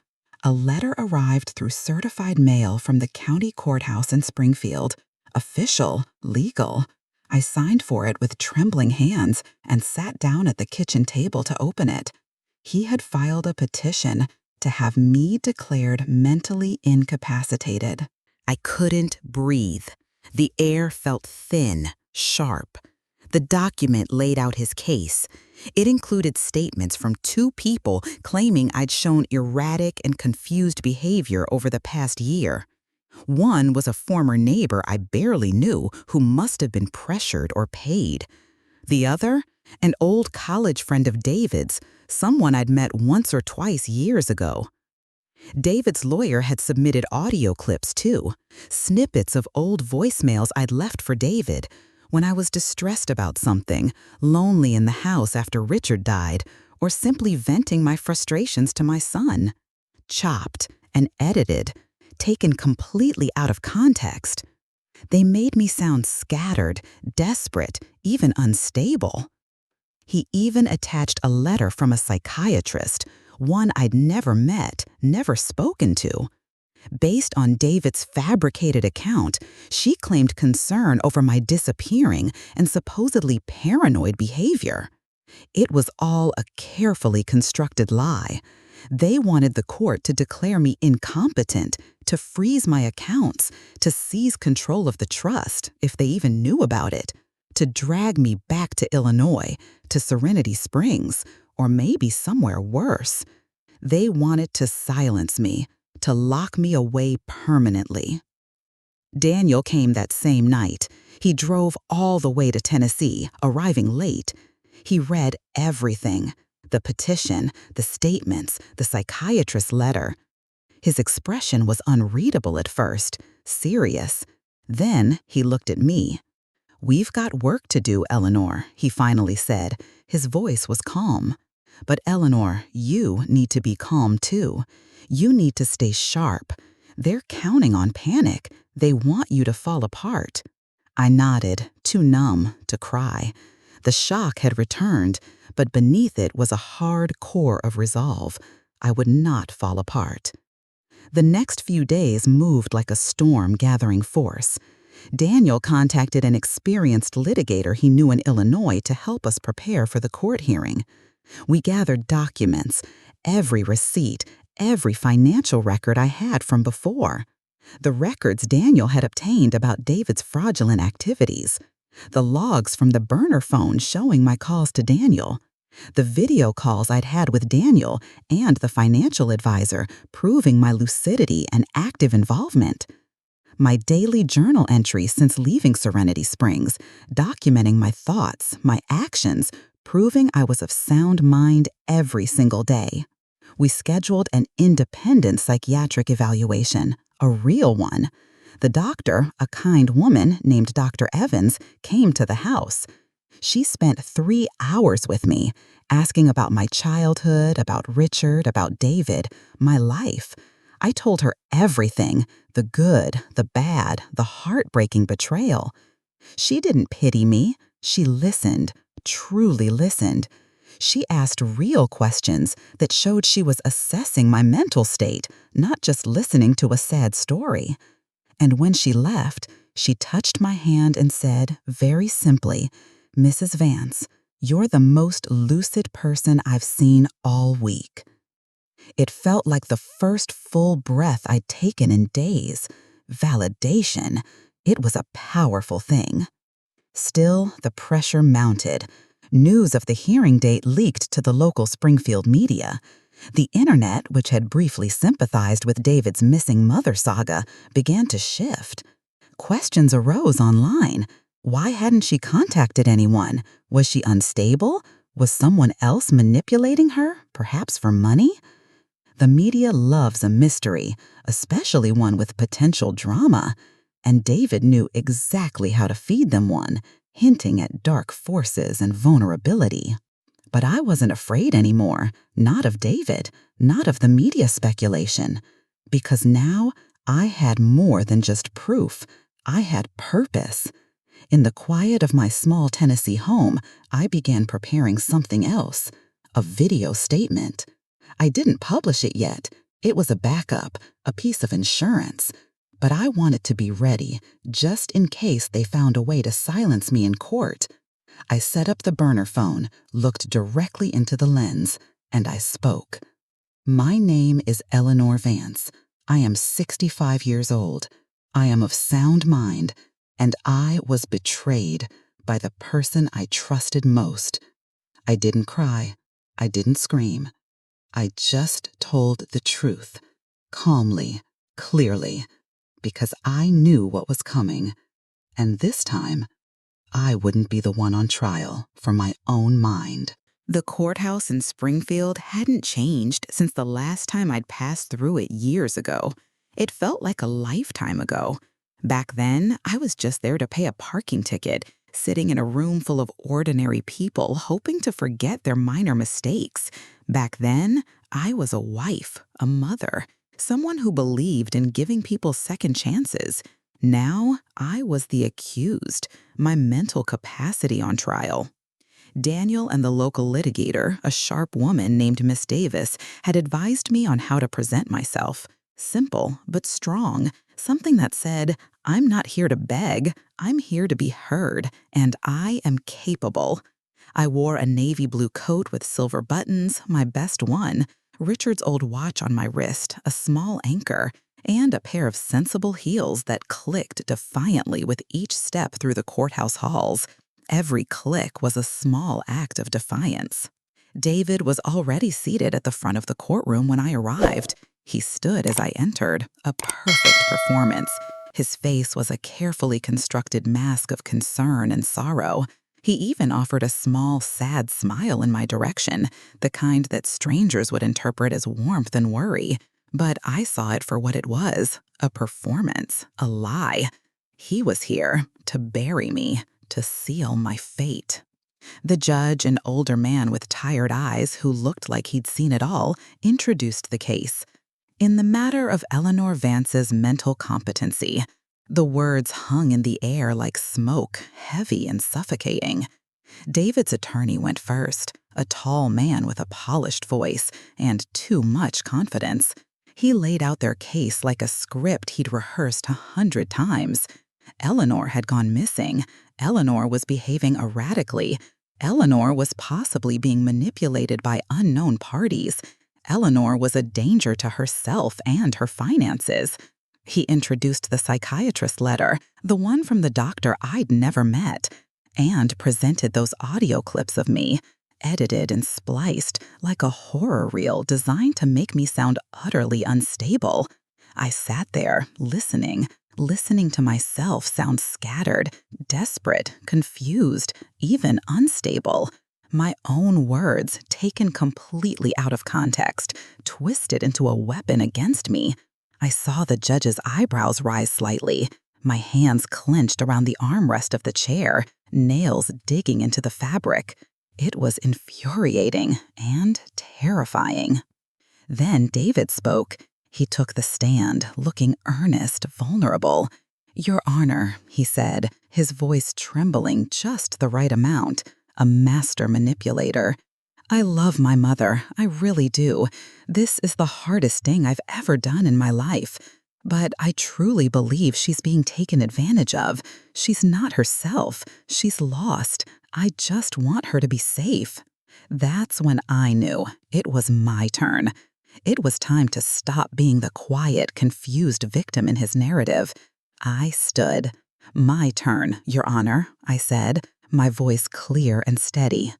A letter arrived through certified mail from the county courthouse in Springfield. Official, legal. I signed for it with trembling hands and sat down at the kitchen table to open it. He had filed a petition to have me declared mentally incapacitated. I couldn't breathe. The air felt thin, sharp. The document laid out his case. It included statements from 2 people claiming I'd shown erratic and confused behavior over the past year. One was a former neighbor I barely knew who must have been pressured or paid. The other, an old college friend of David's, someone I'd met once or twice years ago. David's lawyer had submitted audio clips too, snippets of old voicemails I'd left for David, when I was distressed about something, lonely in the house after Richard died, or simply venting my frustrations to my son. Chopped and edited, taken completely out of context. They made me sound scattered, desperate, even unstable. He even attached a letter from a psychiatrist, one I'd never met, never spoken to. Based on David's fabricated account, she claimed concern over my disappearing and supposedly paranoid behavior. It was all a carefully constructed lie. They wanted the court to declare me incompetent, to freeze my accounts, to seize control of the trust, if they even knew about it, to drag me back to Illinois, to Serenity Springs, or maybe somewhere worse. They wanted to silence me, to lock me away permanently. Daniel came that same night. He drove all the way to Tennessee, arriving late. He read everything: the petition, the statements, the psychiatrist's letter. His expression was unreadable at first, serious. Then he looked at me. "We've got work to do, Eleanor," he finally said. His voice was calm. "But Eleanor, you need to be calm too. You need to stay sharp. They're counting on panic. They want you to fall apart." I nodded, too numb to cry. The shock had returned, but beneath it was a hard core of resolve. I would not fall apart. The next few days moved like a storm gathering force. Daniel contacted an experienced litigator he knew in Illinois to help us prepare for the court hearing. We gathered documents, every receipt, every financial record I had from before. The records Daniel had obtained about David's fraudulent activities. The logs from the burner phone showing my calls to Daniel. The video calls I'd had with Daniel and the financial advisor proving my lucidity and active involvement. My daily journal entries since leaving Serenity Springs, documenting my thoughts, my actions, proving I was of sound mind every single day. We scheduled an independent psychiatric evaluation, a real one. The doctor, a kind woman named Dr. Evans, came to the house. She spent 3 hours with me, asking about my childhood, about Richard, about David, my life. I told her everything, the good, the bad, the heartbreaking betrayal. She didn't pity me. She listened, truly listened. She asked real questions that showed she was assessing my mental state, not just listening to a sad story. And when she left, she touched my hand and said, very simply, "Mrs. Vance, you're the most lucid person I've seen all week." It felt like the first full breath I'd taken in days. Validation. It was a powerful thing. Still, the pressure mounted. News of the hearing date leaked to the local Springfield media. The internet, which had briefly sympathized with David's missing mother saga, began to shift. Questions arose online. Why hadn't she contacted anyone? Was she unstable? Was someone else manipulating her, perhaps for money? The media loves a mystery, especially one with potential drama, and David knew exactly how to feed them one, hinting at dark forces and vulnerability. But I wasn't afraid anymore, not of David, not of the media speculation, because now I had more than just proof. I had purpose. In the quiet of my small Tennessee home, I began preparing something else, a video statement. I didn't publish it yet. It was a backup, a piece of insurance. But I wanted to be ready, just in case they found a way to silence me in court. I set up the burner phone, looked directly into the lens, and I spoke. "My name is Eleanor Vance. I am 65 years old. I am of sound mind, and I was betrayed by the person I trusted most." I didn't cry. I didn't scream. I just told the truth, calmly, clearly, because I knew what was coming. And this time, I wouldn't be the one on trial for my own mind. The courthouse in Springfield hadn't changed since the last time I'd passed through it years ago. It felt like a lifetime ago. Back then, I was just there to pay a parking ticket, sitting in a room full of ordinary people hoping to forget their minor mistakes. Back then, I was a wife, a mother, someone who believed in giving people second chances. Now, I was the accused, my mental capacity on trial. Daniel and the local litigator, a sharp woman named Miss Davis, had advised me on how to present myself. Simple, but strong. Something that said, "I'm not here to beg. I'm here to be heard, and I am capable." I wore a navy blue coat with silver buttons, my best one, Richard's old watch on my wrist, a small anchor, and a pair of sensible heels that clicked defiantly with each step through the courthouse halls. Every click was a small act of defiance. David was already seated at the front of the courtroom when I arrived. He stood as I entered, a perfect performance. His face was a carefully constructed mask of concern and sorrow. He even offered a small, sad smile in my direction, the kind that strangers would interpret as warmth and worry. But I saw it for what it was, a performance, a lie. He was here to bury me, to seal my fate. The judge, an older man with tired eyes who looked like he'd seen it all, introduced the case. In the matter of Eleanor Vance's mental competency, the words hung in the air like smoke, heavy and suffocating. David's attorney went first, a tall man with a polished voice and too much confidence. He laid out their case like a script he'd rehearsed 100 times. Eleanor had gone missing. Eleanor was behaving erratically. Eleanor was possibly being manipulated by unknown parties. Eleanor was a danger to herself and her finances. He introduced the psychiatrist letter, the one from the doctor I'd never met, and presented those audio clips of me, edited and spliced like a horror reel designed to make me sound utterly unstable. I sat there, listening to myself sound scattered, desperate, confused, even unstable. My own words, taken completely out of context, twisted into a weapon against me. I saw the judge's eyebrows rise slightly, my hands clenched around the armrest of the chair, nails digging into the fabric. It was infuriating and terrifying. Then David spoke. He took the stand, looking earnest, vulnerable. "Your Honor," he said, his voice trembling just the right amount, a master manipulator. "I love my mother, I really do. This is the hardest thing I've ever done in my life. But I truly believe she's being taken advantage of. She's not herself. She's lost. I just want her to be safe." That's when I knew it was my turn. It was time to stop being the quiet, confused victim in his narrative. I stood. "My turn, Your Honor," I said, my voice clear and steady.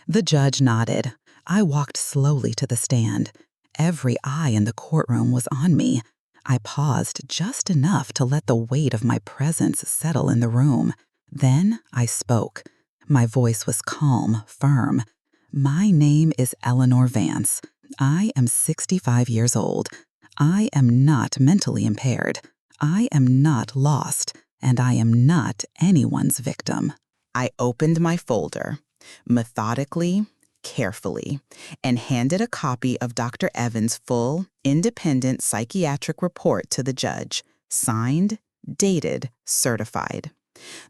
The judge nodded. I walked slowly to the stand. Every eye in the courtroom was on me. I paused just enough to let the weight of my presence settle in the room. Then I spoke. My voice was calm, firm. "My name is Eleanor Vance. I am 65 years old. I am not mentally impaired. I am not lost, and I am not anyone's victim." I opened my folder, methodically, carefully, and handed a copy of Dr. Evans' full, independent psychiatric report to the judge, signed, dated, certified.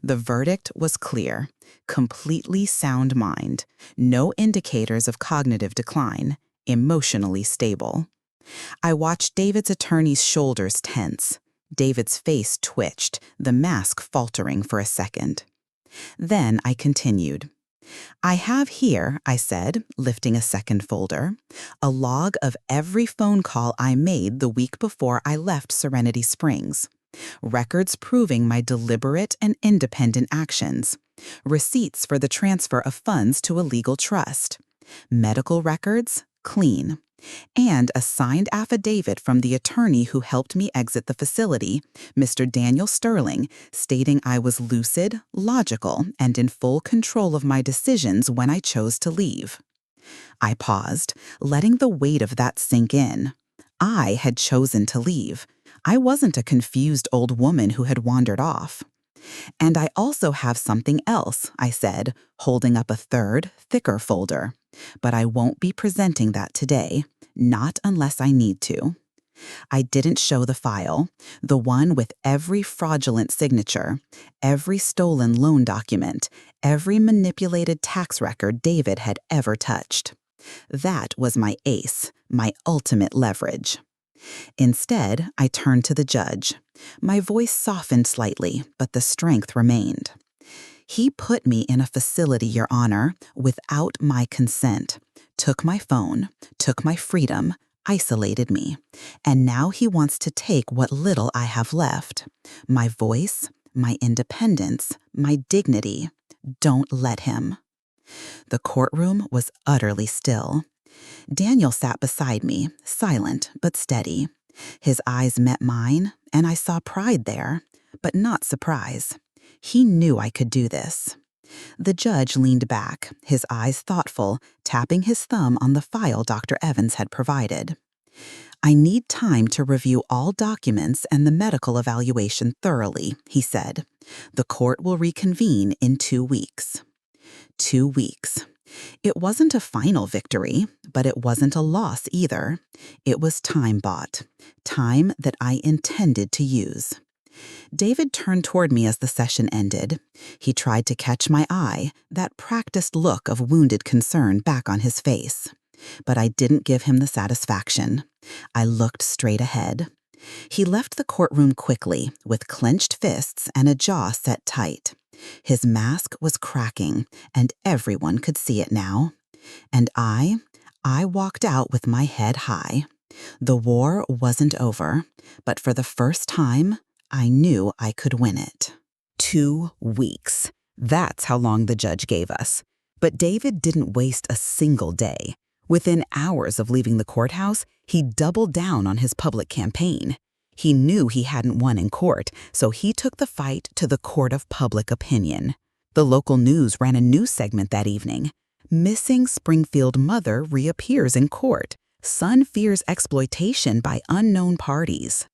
The verdict was clear: completely sound mind, no indicators of cognitive decline, emotionally stable. I watched David's attorney's shoulders tense. David's face twitched, the mask faltering for a second. Then I continued. "I have here," I said, lifting a second folder, "a log of every phone call I made the week before I left Serenity Springs. Records proving my deliberate and independent actions. Receipts for the transfer of funds to a legal trust. Medical records, clean. And a signed affidavit from the attorney who helped me exit the facility, Mr. Daniel Sterling, stating I was lucid, logical, and in full control of my decisions when I chose to leave." I paused, letting the weight of that sink in. I had chosen to leave. I wasn't a confused old woman who had wandered off. "And I also have something else," I said, holding up a third, thicker folder. "But I won't be presenting that today, not unless I need to." I didn't show the file, the one with every fraudulent signature, every stolen loan document, every manipulated tax record David had ever touched. That was my ace, my ultimate leverage. Instead, I turned to the judge. My voice softened slightly, but the strength remained. He put me in a facility, Your Honor, without my consent, took my phone, took my freedom, isolated me, and now he wants to take what little I have left. My voice, my independence, my dignity. Don't let him. The courtroom was utterly still. Daniel sat beside me, silent but steady. His eyes met mine, and I saw pride there, but not surprise. He knew I could do this. The judge leaned back, his eyes thoughtful, tapping his thumb on the file Dr. Evans had provided. I need time to review all documents and the medical evaluation thoroughly, he said. The court will reconvene in 2 weeks. 2 weeks. It wasn't a final victory, but it wasn't a loss either. It was time bought, time that I intended to use. David turned toward me as the session ended. He tried to catch my eye, that practiced look of wounded concern back on his face. But I didn't give him the satisfaction. I looked straight ahead. He left the courtroom quickly, with clenched fists and a jaw set tight. His mask was cracking, and everyone could see it now. And I walked out with my head high. The war wasn't over, but for the first time, I knew I could win it. 2 weeks. That's how long the judge gave us. But David didn't waste a single day. Within hours of leaving the courthouse, he doubled down on his public campaign. He knew he hadn't won in court, so he took the fight to the court of public opinion. The local news ran a news segment that evening. Missing Springfield mother reappears in court. Son fears exploitation by unknown parties.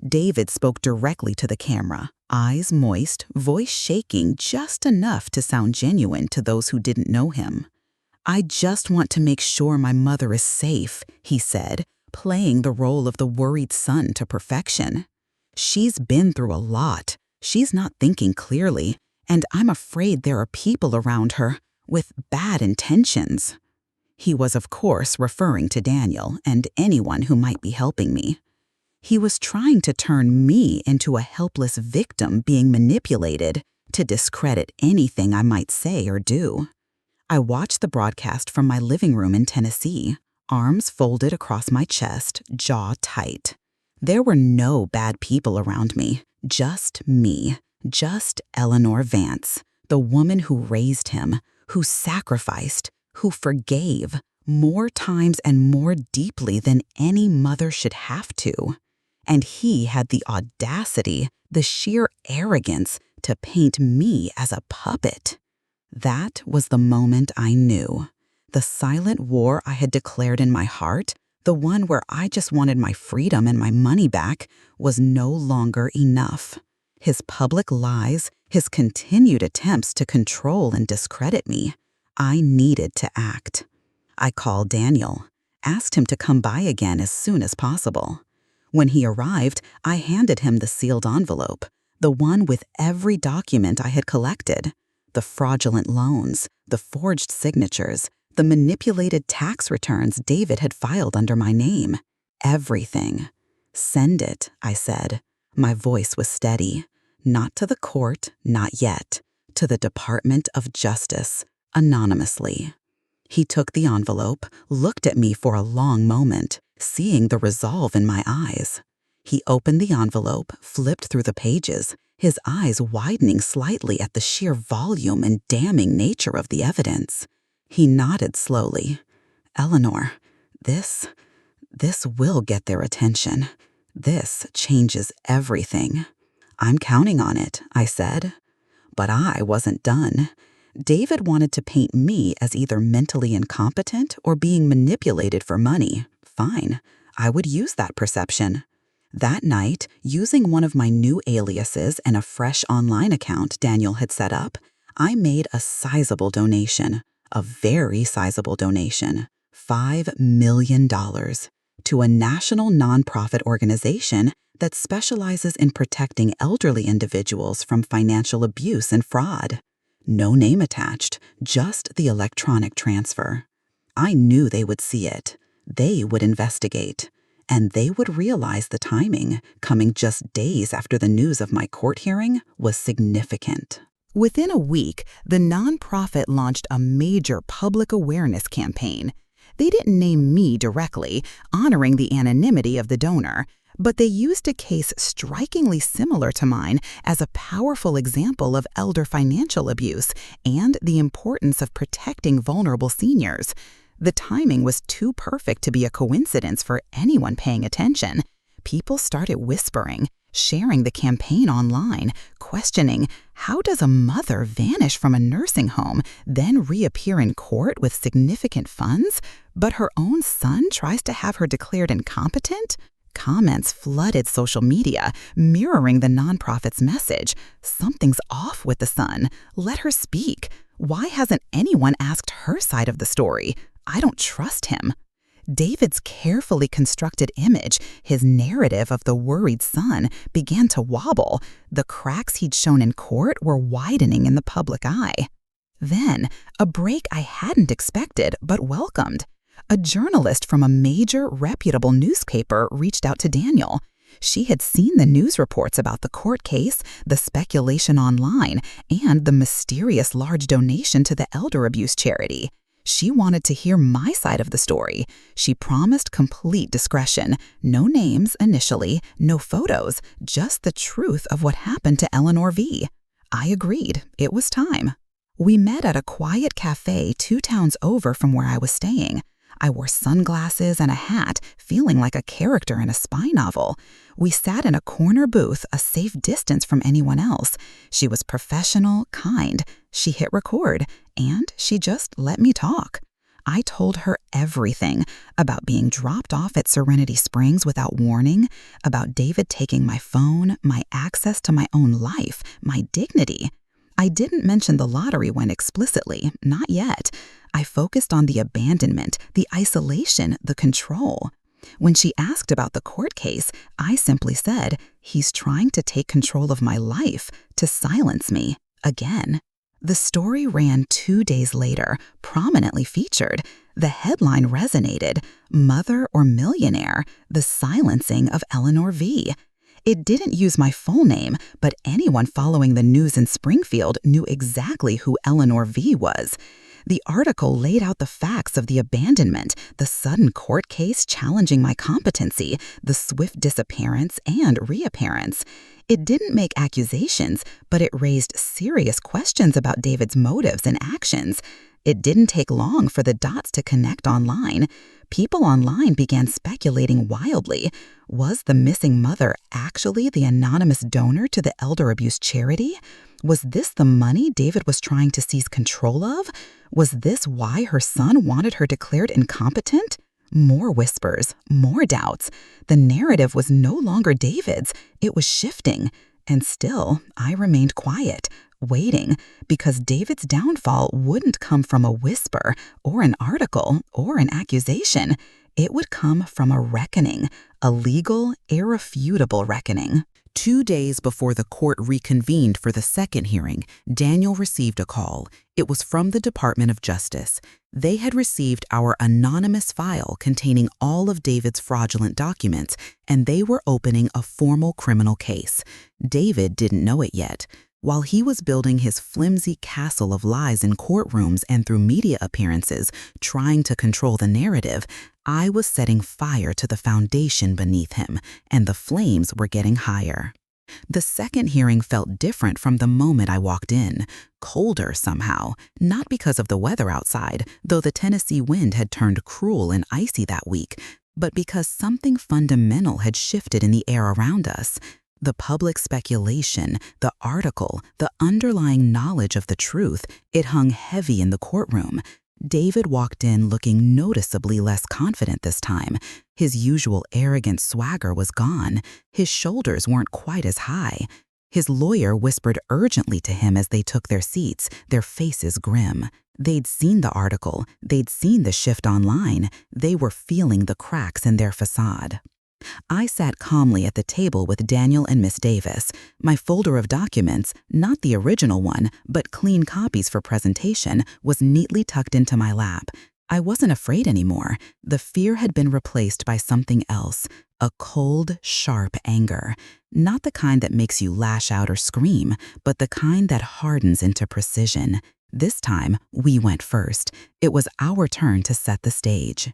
David spoke directly to the camera, eyes moist, voice shaking just enough to sound genuine to those who didn't know him. "I just want to make sure my mother is safe," he said, playing the role of the worried son to perfection. "She's been through a lot. She's not thinking clearly, and I'm afraid there are people around her with bad intentions." He was, of course, referring to Daniel and anyone who might be helping me. He was trying to turn me into a helpless victim being manipulated to discredit anything I might say or do. I watched the broadcast from my living room in Tennessee, arms folded across my chest, jaw tight. There were no bad people around me, just me, just Eleanor Vance, the woman who raised him, who sacrificed, who forgave, more times and more deeply than any mother should have to. And he had the audacity, the sheer arrogance to paint me as a puppet. That was the moment I knew. The silent war I had declared in my heart, the one where I just wanted my freedom and my money back, was no longer enough. His public lies, his continued attempts to control and discredit me, I needed to act. I called Daniel, asked him to come by again as soon as possible. When he arrived, I handed him the sealed envelope, the one with every document I had collected. The fraudulent loans, the forged signatures, the manipulated tax returns David had filed under my name. Everything. "Send it," I said. My voice was steady. Not to the court, not yet. To the Department of Justice, anonymously. He took the envelope, looked at me for a long moment, seeing the resolve in my eyes. He opened the envelope, flipped through the pages, his eyes widening slightly at the sheer volume and damning nature of the evidence. He nodded slowly. "Eleanor, this will get their attention. This changes everything." "I'm counting on it," I said. But I wasn't done. David wanted to paint me as either mentally incompetent or being manipulated for money. Fine, I would use that perception. That night, using one of my new aliases and a fresh online account Daniel had set up, I made a sizable donation, a very sizable donation, $5 million, to a national nonprofit organization that specializes in protecting elderly individuals from financial abuse and fraud. No name attached, just the electronic transfer. I knew they would see it. They would investigate. And they would realize the timing, coming just days after the news of my court hearing, was significant. Within a week, the nonprofit launched a major public awareness campaign. They didn't name me directly, honoring the anonymity of the donor, but they used a case strikingly similar to mine as a powerful example of elder financial abuse and the importance of protecting vulnerable seniors. The timing was too perfect to be a coincidence for anyone paying attention. People started whispering, sharing the campaign online, questioning, how does a mother vanish from a nursing home, then reappear in court with significant funds, but her own son tries to have her declared incompetent? Comments flooded social media, mirroring the nonprofit's message. Something's off with the son. Let her speak. Why hasn't anyone asked her side of the story? I don't trust him. David's carefully constructed image, his narrative of the worried son, began to wobble. The cracks he'd shown in court were widening in the public eye. Then, a break I hadn't expected but welcomed. A journalist from a major, reputable newspaper reached out to Daniel. She had seen the news reports about the court case, the speculation online, and the mysterious large donation to the elder abuse charity. She wanted to hear my side of the story. She promised complete discretion. No names initially, no photos, just the truth of what happened to Eleanor V. I agreed. It was time. We met at a quiet cafe 2 towns over from where I was staying. I wore sunglasses and a hat, feeling like a character in a spy novel. We sat in a corner booth, a safe distance from anyone else. She was professional, kind. She hit record, and she just let me talk. I told her everything about being dropped off at Serenity Springs without warning, about David taking my phone, my access to my own life, my dignity. I didn't mention the lottery win explicitly, not yet. I focused on the abandonment, the isolation, the control. When she asked about the court case, I simply said, he's trying to take control of my life, to silence me, again. The story ran 2 days later, prominently featured. The headline resonated, Mother or Millionaire, the silencing of Eleanor V. It didn't use my full name, but anyone following the news in Springfield knew exactly who Eleanor V was. The article laid out the facts of the abandonment, the sudden court case challenging my competency, the swift disappearance and reappearance. It didn't make accusations, but it raised serious questions about David's motives and actions. It didn't take long for the dots to connect online. People online began speculating wildly. Was the missing mother actually the anonymous donor to the elder abuse charity? Was this the money David was trying to seize control of? Was this why her son wanted her declared incompetent? More whispers, more doubts. The narrative was no longer David's. It was shifting. And still, I remained quiet, waiting, because David's downfall wouldn't come from a whisper or an article or an accusation. It would come from a reckoning, a legal, irrefutable reckoning. 2 days before the court reconvened for the second hearing, Daniel received a call. It was from the Department of Justice. They had received our anonymous file containing all of David's fraudulent documents, and they were opening a formal criminal case. David didn't know it yet. While he was building his flimsy castle of lies in courtrooms and through media appearances, trying to control the narrative, I was setting fire to the foundation beneath him, and the flames were getting higher. The second hearing felt different from the moment I walked in, colder somehow, not because of the weather outside, though the Tennessee wind had turned cruel and icy that week, but because something fundamental had shifted in the air around us. The public speculation, the article, the underlying knowledge of the truth, it hung heavy in the courtroom. David walked in looking noticeably less confident this time. His usual arrogant swagger was gone. His shoulders weren't quite as high. His lawyer whispered urgently to him as they took their seats, their faces grim. They'd seen the article. They'd seen the shift online. They were feeling the cracks in their facade. I sat calmly at the table with Daniel and Miss Davis. My folder of documents, not the original one, but clean copies for presentation, was neatly tucked into my lap. I wasn't afraid anymore. The fear had been replaced by something else, a cold, sharp anger. Not the kind that makes you lash out or scream, but the kind that hardens into precision. This time, we went first. It was our turn to set the stage.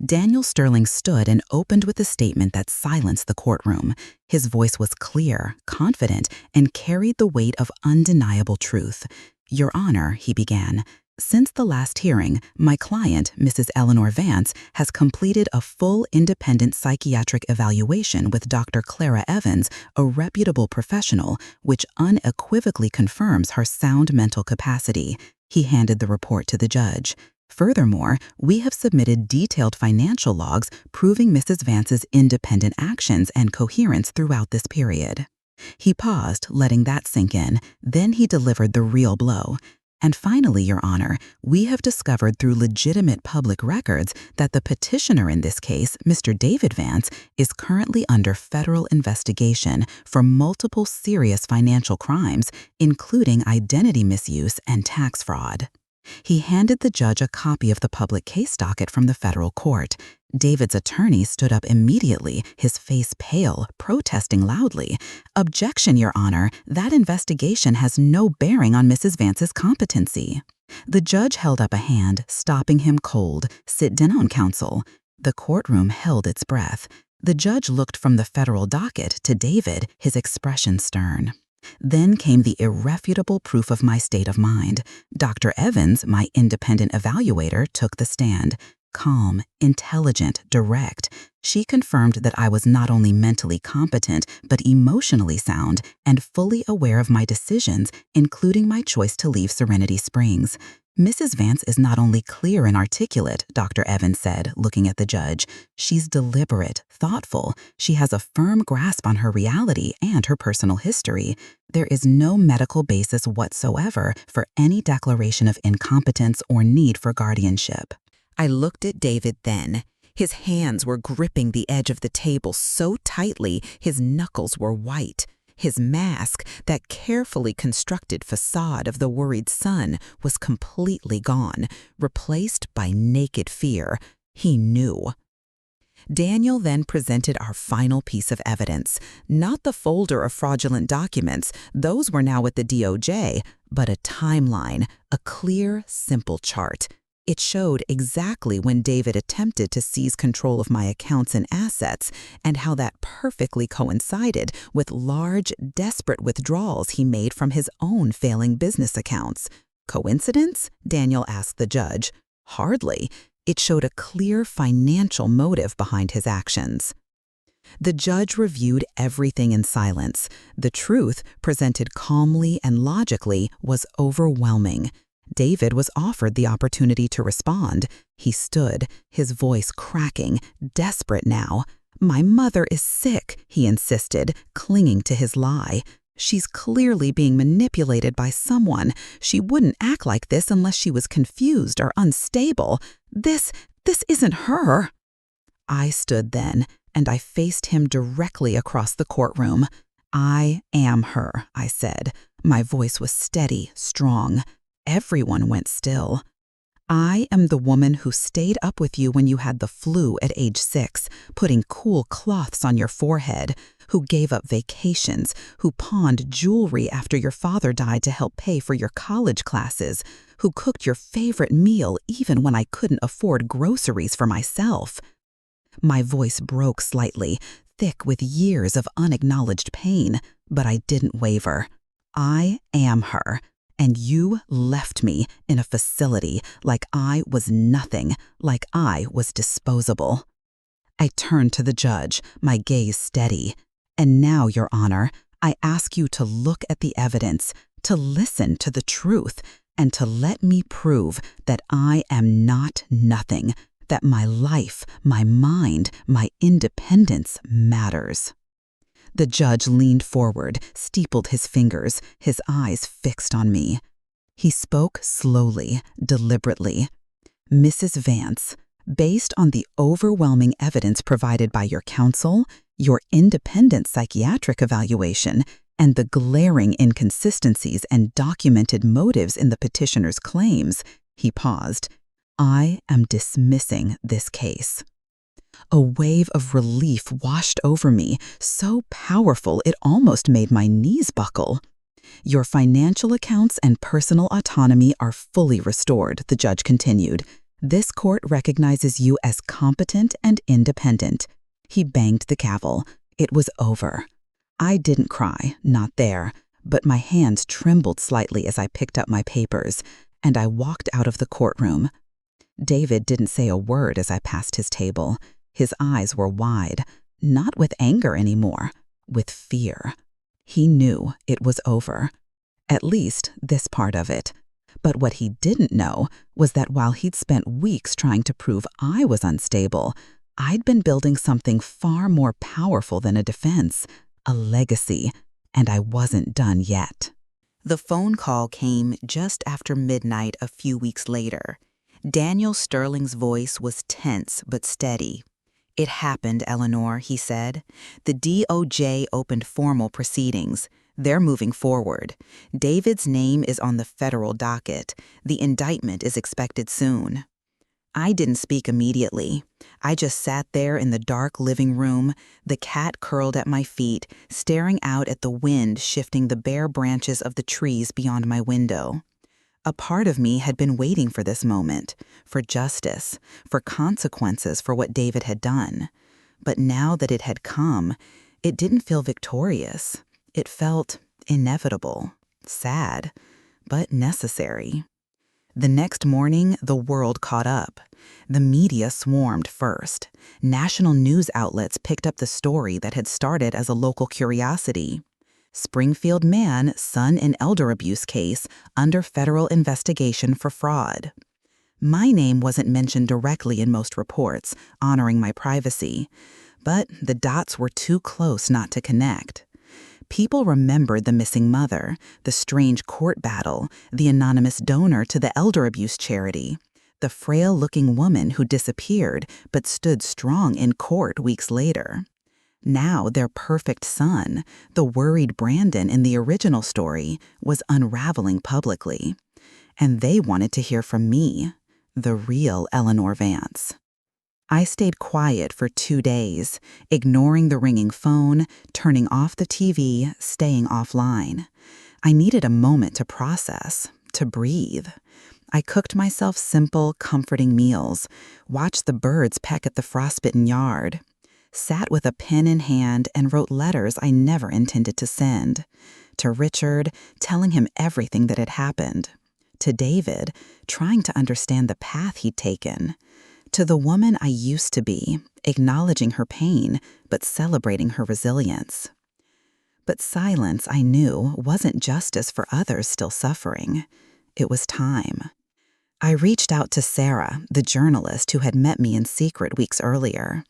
Daniel Sterling stood and opened with a statement that silenced the courtroom. His voice was clear, confident, and carried the weight of undeniable truth. "Your Honor," he began, "since the last hearing, my client, Mrs. Eleanor Vance, has completed a full independent psychiatric evaluation with Dr. Clara Evans, a reputable professional, which unequivocally confirms her sound mental capacity." He handed the report to the judge. "Furthermore, we have submitted detailed financial logs proving Mrs. Vance's independent actions and coherence throughout this period." He paused, letting that sink in. Then he delivered the real blow. "And finally, Your Honor, we have discovered through legitimate public records that the petitioner in this case, Mr. David Vance, is currently under federal investigation for multiple serious financial crimes, including identity misuse and tax fraud." He handed the judge a copy of the public case docket from the federal court. David's attorney stood up immediately, his face pale, protesting loudly. "Objection, Your Honor. That investigation has no bearing on Mrs. Vance's competency." The judge held up a hand, stopping him cold. "Sit down, counsel." The courtroom held its breath. The judge looked from the federal docket to David, his expression stern. Then came the irrefutable proof of my state of mind. Dr. Evans, my independent evaluator, took the stand. Calm, intelligent, direct. She confirmed that I was not only mentally competent, but emotionally sound and fully aware of my decisions, including my choice to leave Serenity Springs. "Mrs. Vance is not only clear and articulate," Dr. Evans said, looking at the judge. "She's deliberate, thoughtful. She has a firm grasp on her reality and her personal history. There is no medical basis whatsoever for any declaration of incompetence or need for guardianship." I looked at David then. His hands were gripping the edge of the table so tightly his knuckles were white. His mask, that carefully constructed facade of the worried son, was completely gone, replaced by naked fear. He knew. Daniel then presented our final piece of evidence, not the folder of fraudulent documents, those were now with the DOJ, but a timeline, a clear, simple chart. It showed exactly when David attempted to seize control of my accounts and assets, and how that perfectly coincided with large, desperate withdrawals he made from his own failing business accounts. Coincidence? Daniel asked the judge. Hardly. It showed a clear financial motive behind his actions. The judge reviewed everything in silence. The truth, presented calmly and logically, was overwhelming. David was offered the opportunity to respond. He stood, his voice cracking, desperate now. "My mother is sick," he insisted, clinging to his lie. "She's clearly being manipulated by someone. She wouldn't act like this unless she was confused or unstable. This isn't her." I stood then, and I faced him directly across the courtroom. "I am her," I said. My voice was steady, strong. Everyone went still. "I am the woman who stayed up with you when you had the flu at age 6, putting cool cloths on your forehead, who gave up vacations, who pawned jewelry after your father died to help pay for your college classes, who cooked your favorite meal even when I couldn't afford groceries for myself." My voice broke slightly, thick with years of unacknowledged pain, but I didn't waver. "I am her. And you left me in a facility like I was nothing, like I was disposable." I turned to the judge, my gaze steady. "And now, Your Honor, I ask you to look at the evidence, to listen to the truth, and to let me prove that I am not nothing, that my life, my mind, my independence matters." The judge leaned forward, steepled his fingers, his eyes fixed on me. He spoke slowly, deliberately. "Mrs. Vance, based on the overwhelming evidence provided by your counsel, your independent psychiatric evaluation, and the glaring inconsistencies and documented motives in the petitioner's claims," he paused, I am dismissing this case. A wave of relief washed over me, so powerful it almost made my knees buckle. Your financial accounts and personal autonomy are fully restored, the judge continued. This court recognizes you as competent and independent. He banged the gavel. It was over. I didn't cry, not there, but my hands trembled slightly as I picked up my papers, and I walked out of the courtroom. David didn't say a word as I passed his table. His eyes were wide, not with anger anymore, with fear. He knew it was over. At least this part of it. But what he didn't know was that while he'd spent weeks trying to prove I was unstable, I'd been building something far more powerful than a defense, a legacy, and I wasn't done yet. The phone call came just after midnight a few weeks later. Daniel Sterling's voice was tense but steady. "It happened, Eleanor," he said. "The DOJ opened formal proceedings. They're moving forward. David's name is on the federal docket. The indictment is expected soon." I didn't speak immediately. I just sat there in the dark living room, the cat curled at my feet, staring out at the wind shifting the bare branches of the trees beyond my window. A part of me had been waiting for this moment, for justice, for consequences for what David had done. But now that it had come, it didn't feel victorious. It felt inevitable, sad, but necessary. The next morning, the world caught up. The media swarmed first. National news outlets picked up the story that had started as a local curiosity. Springfield man, son in elder abuse case, under federal investigation for fraud. My name wasn't mentioned directly in most reports, honoring my privacy, but the dots were too close not to connect. People remembered the missing mother, the strange court battle, the anonymous donor to the elder abuse charity, the frail-looking woman who disappeared but stood strong in court weeks later. Now their perfect son, the worried Brandon in the original story, was unraveling publicly. And they wanted to hear from me, the real Eleanor Vance. I stayed quiet for 2 days, ignoring the ringing phone, turning off the TV, staying offline. I needed a moment to process, to breathe. I cooked myself simple, comforting meals, watched the birds peck at the frostbitten yard, sat with a pen in hand and wrote letters I never intended to send. To Richard, telling him everything that had happened. To David, trying to understand the path he'd taken. To the woman I used to be, acknowledging her pain, but celebrating her resilience. But silence, I knew, wasn't justice for others still suffering. It was time. I reached out to Sarah, the journalist who had met me in secret weeks earlier.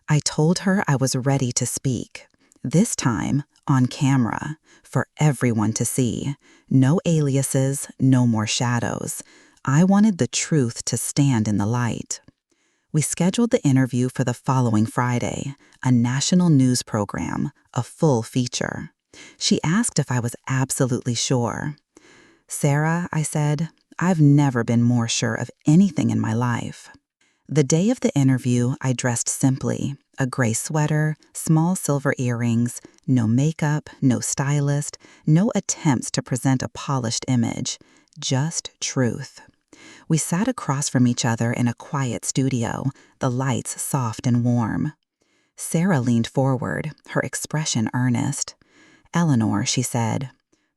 I told her I was ready to speak. This time, on camera, for everyone to see. No aliases, no more shadows. I wanted the truth to stand in the light. We scheduled the interview for the following Friday, a national news program, a full feature. She asked if I was absolutely sure. "Sarah," I said, "I've never been more sure of anything in my life." The day of the interview, I dressed simply, a gray sweater, small silver earrings, no makeup, no stylist, no attempts to present a polished image, just truth. We sat across from each other in a quiet studio, the lights soft and warm. Sarah leaned forward, her expression earnest. "Eleanor," she said,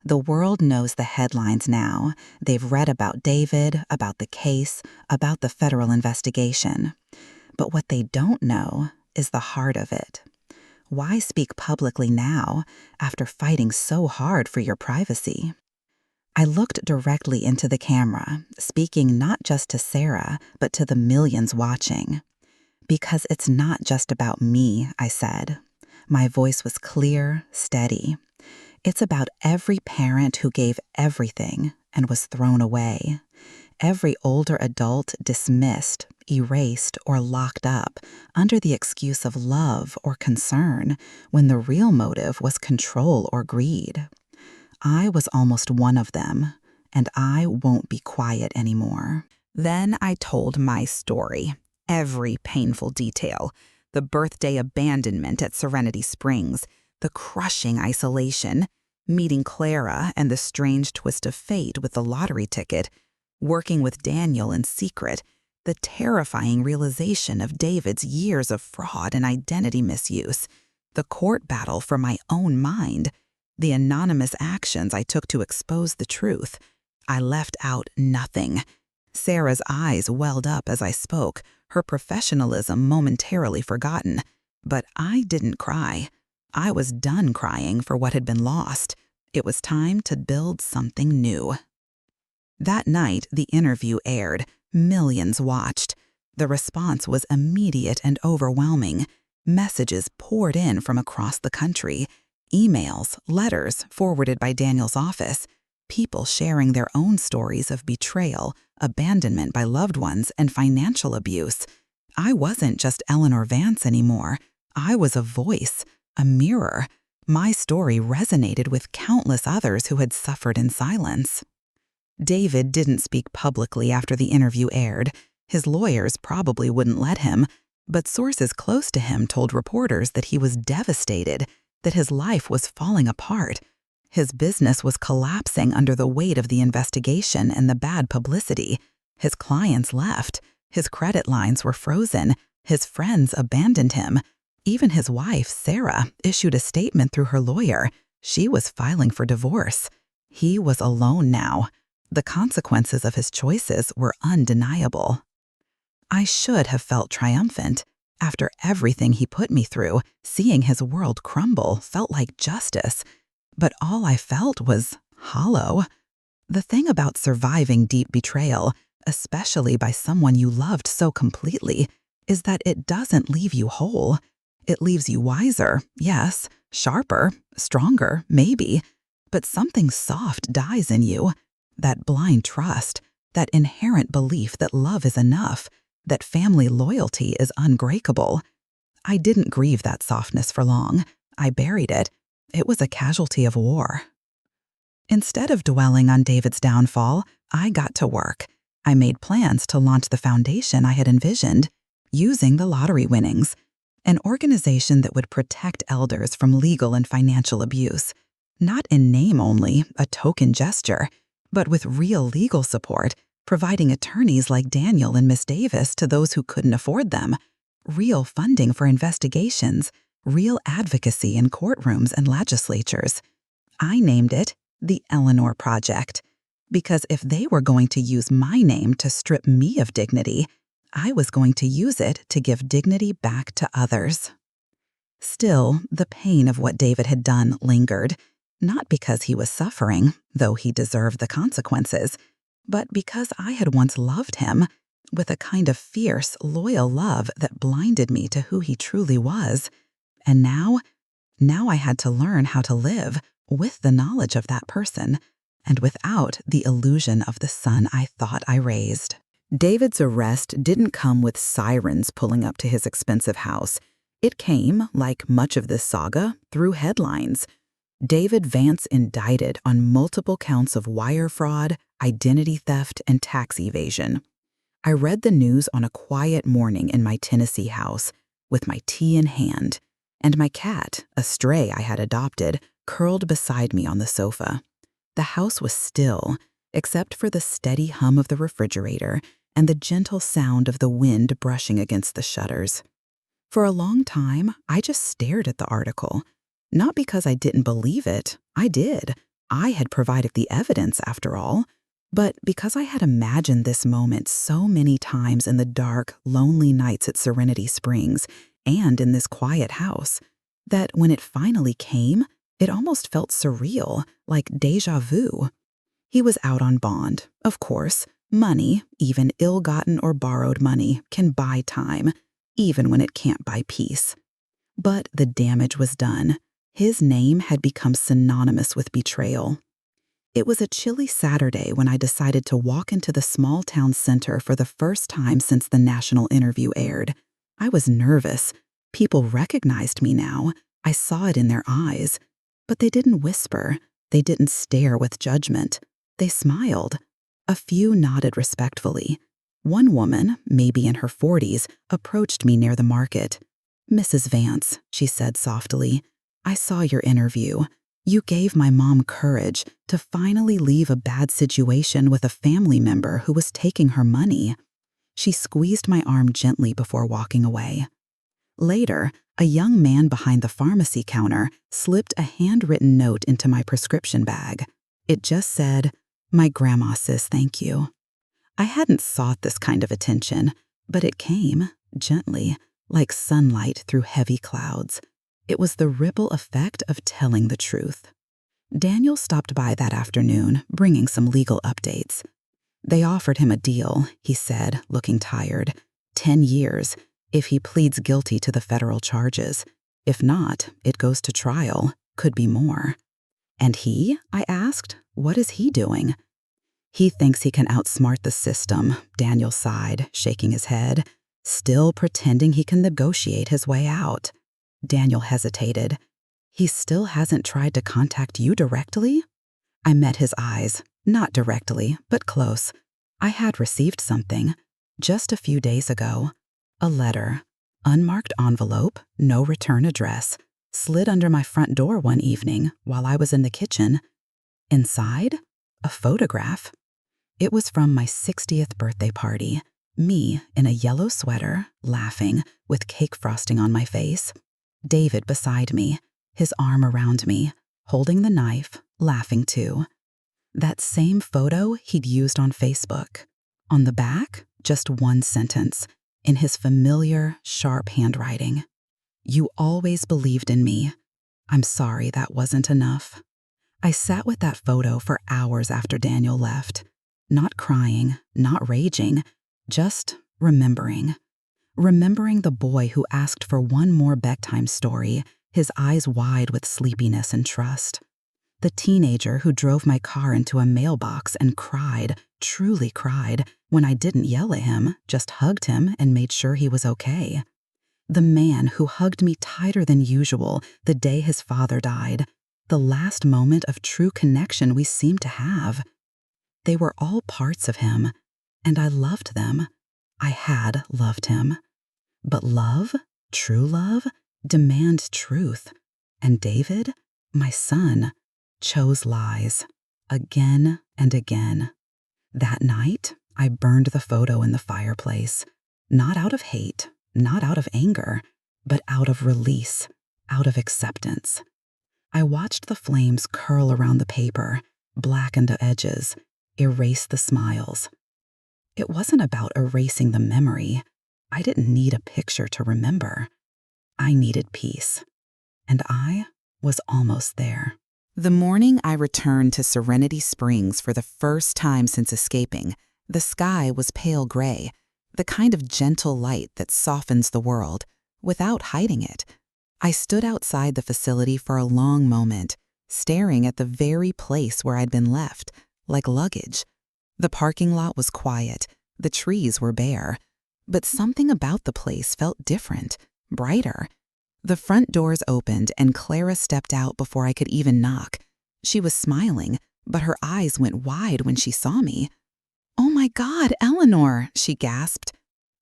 "the world knows the headlines now. They've read about David, about the case, about the federal investigation. But what they don't know is the heart of it. Why speak publicly now, after fighting so hard for your privacy?" I looked directly into the camera, speaking not just to Sarah, but to the millions watching. "Because it's not just about me," I said. My voice was clear, steady. "It's about every parent who gave everything and was thrown away. Every older adult dismissed, erased, or locked up under the excuse of love or concern when the real motive was control or greed. I was almost one of them, and I won't be quiet anymore." Then I told my story, every painful detail, the birthday abandonment at Serenity Springs, the crushing isolation, meeting Clara and the strange twist of fate with the lottery ticket, working with Daniel in secret, the terrifying realization of David's years of fraud and identity misuse, the court battle for my own mind, the anonymous actions I took to expose the truth. I left out nothing. Sarah's eyes welled up as I spoke, her professionalism momentarily forgotten. But I didn't cry. I was done crying for what had been lost. It was time to build something new. That night, the interview aired. Millions watched. The response was immediate and overwhelming. Messages poured in from across the country. Emails, letters forwarded by Daniel's office. People sharing their own stories of betrayal, abandonment by loved ones, and financial abuse. I wasn't just Eleanor Vance anymore. I was a voice, a mirror. My story resonated with countless others who had suffered in silence. David didn't speak publicly after the interview aired. His lawyers probably wouldn't let him, but sources close to him told reporters that he was devastated, that his life was falling apart. His business was collapsing under the weight of the investigation and the bad publicity. His clients left. His credit lines were frozen. His friends abandoned him. Even his wife, Sarah, issued a statement through her lawyer. She was filing for divorce. He was alone now. The consequences of his choices were undeniable. I should have felt triumphant. After everything he put me through, seeing his world crumble felt like justice. But all I felt was hollow. The thing about surviving deep betrayal, especially by someone you loved so completely, is that it doesn't leave you whole. It leaves you wiser, yes, sharper, stronger, maybe, but something soft dies in you. That blind trust, that inherent belief that love is enough, that family loyalty is unbreakable. I didn't grieve that softness for long. I buried it. It was a casualty of war. Instead of dwelling on David's downfall, I got to work. I made plans to launch the foundation I had envisioned, using the lottery winnings, an organization that would protect elders from legal and financial abuse, not in name only, a token gesture, but with real legal support, providing attorneys like Daniel and Miss Davis to those who couldn't afford them, real funding for investigations, real advocacy in courtrooms and legislatures. I named it the Eleanor Project, because if they were going to use my name to strip me of dignity, I was going to use it to give dignity back to others. Still, the pain of what David had done lingered, not because he was suffering, though he deserved the consequences, but because I had once loved him, with a kind of fierce, loyal love that blinded me to who he truly was. And now I had to learn how to live with the knowledge of that person, and without the illusion of the son I thought I raised. David's arrest didn't come with sirens pulling up to his expensive house. It came, like much of this saga, through headlines. David Vance indicted on multiple counts of wire fraud, identity theft, and tax evasion. I read the news on a quiet morning in my Tennessee house, with my tea in hand, and my cat, a stray I had adopted, curled beside me on the sofa. The house was still, except for the steady hum of the refrigerator and the gentle sound of the wind brushing against the shutters. For a long time, I just stared at the article. Not because I didn't believe it, I did. I had provided the evidence, after all. But because I had imagined this moment so many times in the dark, lonely nights at Serenity Springs and in this quiet house, that when it finally came, it almost felt surreal, like déjà vu. He was out on bond, of course. Money, even ill-gotten or borrowed money, can buy time, even when it can't buy peace. But the damage was done. His name had become synonymous with betrayal. It was a chilly Saturday when I decided to walk into the small town center for the first time since the national interview aired. I was nervous. People recognized me now. I saw it in their eyes. But they didn't whisper. They didn't stare with judgment. They smiled. A few nodded respectfully. One woman, maybe in her 40s, approached me near the market. "Mrs. Vance," she said softly, "I saw your interview. You gave my mom courage to finally leave a bad situation with a family member who was taking her money." She squeezed my arm gently before walking away. Later, a young man behind the pharmacy counter slipped a handwritten note into my prescription bag. It just said, "My grandma says thank you." I hadn't sought this kind of attention, but it came, gently, like sunlight through heavy clouds. It was the ripple effect of telling the truth. Daniel stopped by that afternoon, bringing some legal updates. "They offered him a deal," he said, looking tired. 10 years, if he pleads guilty to the federal charges. If not, it goes to trial, could be more. "And he?" I asked. "What is he doing?" "He thinks he can outsmart the system," Daniel sighed, shaking his head, "still pretending he can negotiate his way out." Daniel hesitated. "He still hasn't tried to contact you directly?" I met his eyes, not directly, but close. I had received something, just a few days ago. A letter, unmarked envelope, no return address, slid under my front door one evening while I was in the kitchen. Inside, a photograph. It was from my 60th birthday party, me in a yellow sweater, laughing, with cake frosting on my face. David beside me, his arm around me, holding the knife, laughing too. That same photo he'd used on Facebook. On the back, just one sentence, in his familiar, sharp handwriting. "You always believed in me. I'm sorry that wasn't enough." I sat with that photo for hours after Daniel left. Not crying, not raging, just remembering. Remembering the boy who asked for one more bedtime story, his eyes wide with sleepiness and trust. The teenager who drove my car into a mailbox and cried, truly cried, when I didn't yell at him, just hugged him and made sure he was okay. The man who hugged me tighter than usual the day his father died. The last moment of true connection we seemed to have. They were all parts of him, and I loved them. I had loved him. But love, true love, demands truth. And David, my son, chose lies, again and again. That night, I burned the photo in the fireplace, not out of hate, not out of anger, but out of release, out of acceptance. I watched the flames curl around the paper, blacken the edges, erase the smiles. It wasn't about erasing the memory. I didn't need a picture to remember. I needed peace. And I was almost there. The morning I returned to Serenity Springs for the first time since escaping, the sky was pale gray, the kind of gentle light that softens the world, without hiding it. I stood outside the facility for a long moment, staring at the very place where I'd been left, like luggage. The parking lot was quiet, the trees were bare, but something about the place felt different, brighter. The front doors opened and Clara stepped out before I could even knock. She was smiling, but her eyes went wide when she saw me. "Oh my God, Eleanor," she gasped.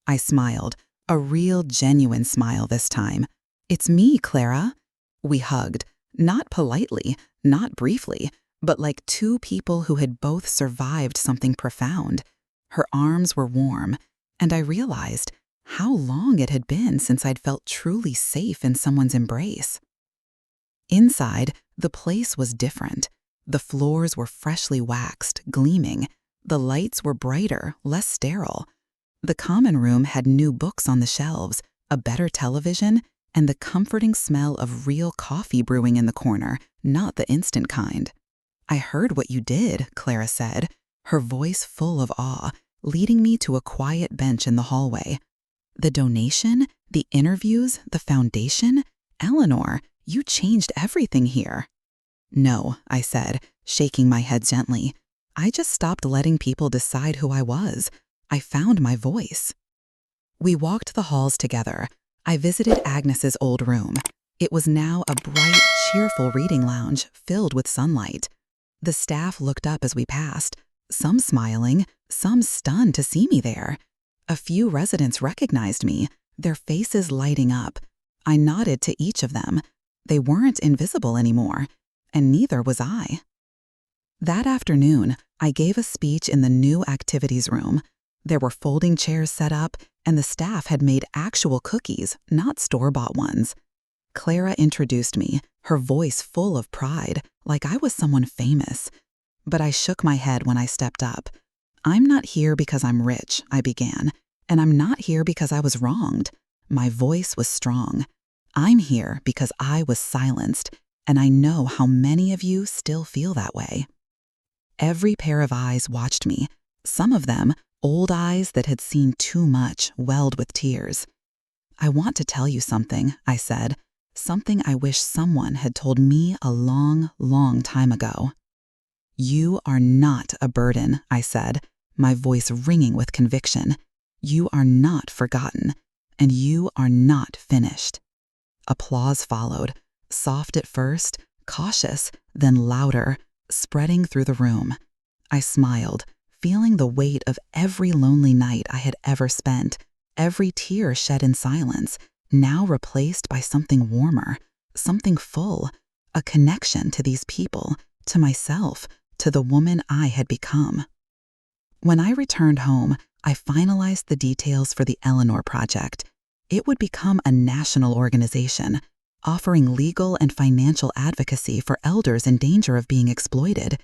I smiled, a real, genuine smile this time. "It's me, Clara." We hugged, not politely, not briefly, but like two people who had both survived something profound. Her arms were warm, and I realized how long it had been since I'd felt truly safe in someone's embrace. Inside, the place was different. The floors were freshly waxed, gleaming. The lights were brighter, less sterile. The common room had new books on the shelves, a better television, and the comforting smell of real coffee brewing in the corner, not the instant kind. "I heard what you did," Clara said, her voice full of awe, leading me to a quiet bench in the hallway. "The donation, the interviews, the foundation? Eleanor, you changed everything here." "No," I said, shaking my head gently. "I just stopped letting people decide who I was. I found my voice." We walked the halls together. I visited Agnes's old room. It was now a bright, cheerful reading lounge filled with sunlight. The staff looked up as we passed, some smiling, some stunned to see me there. A few residents recognized me, their faces lighting up. I nodded to each of them. They weren't invisible anymore, and neither was I. That afternoon, I gave a speech in the new activities room. There were folding chairs set up, and the staff had made actual cookies, not store-bought ones. Clara introduced me, her voice full of pride, like I was someone famous. But I shook my head when I stepped up. "I'm not here because I'm rich," I began, "and I'm not here because I was wronged." My voice was strong. "I'm here because I was silenced, and I know how many of you still feel that way." Every pair of eyes watched me, some of them old eyes that had seen too much, welled with tears. "I want to tell you something," I said, "something I wish someone had told me a long, long time ago." "You are not a burden," I said, my voice ringing with conviction. "You are not forgotten, and you are not finished." Applause followed, soft at first, cautious, then louder, spreading through the room. I smiled, feeling the weight of every lonely night I had ever spent, every tear shed in silence, now replaced by something warmer, something full, a connection to these people, to myself, to the woman I had become. When I returned home, I finalized the details for the Eleanor project. It would become a national organization, offering legal and financial advocacy for elders in danger of being exploited.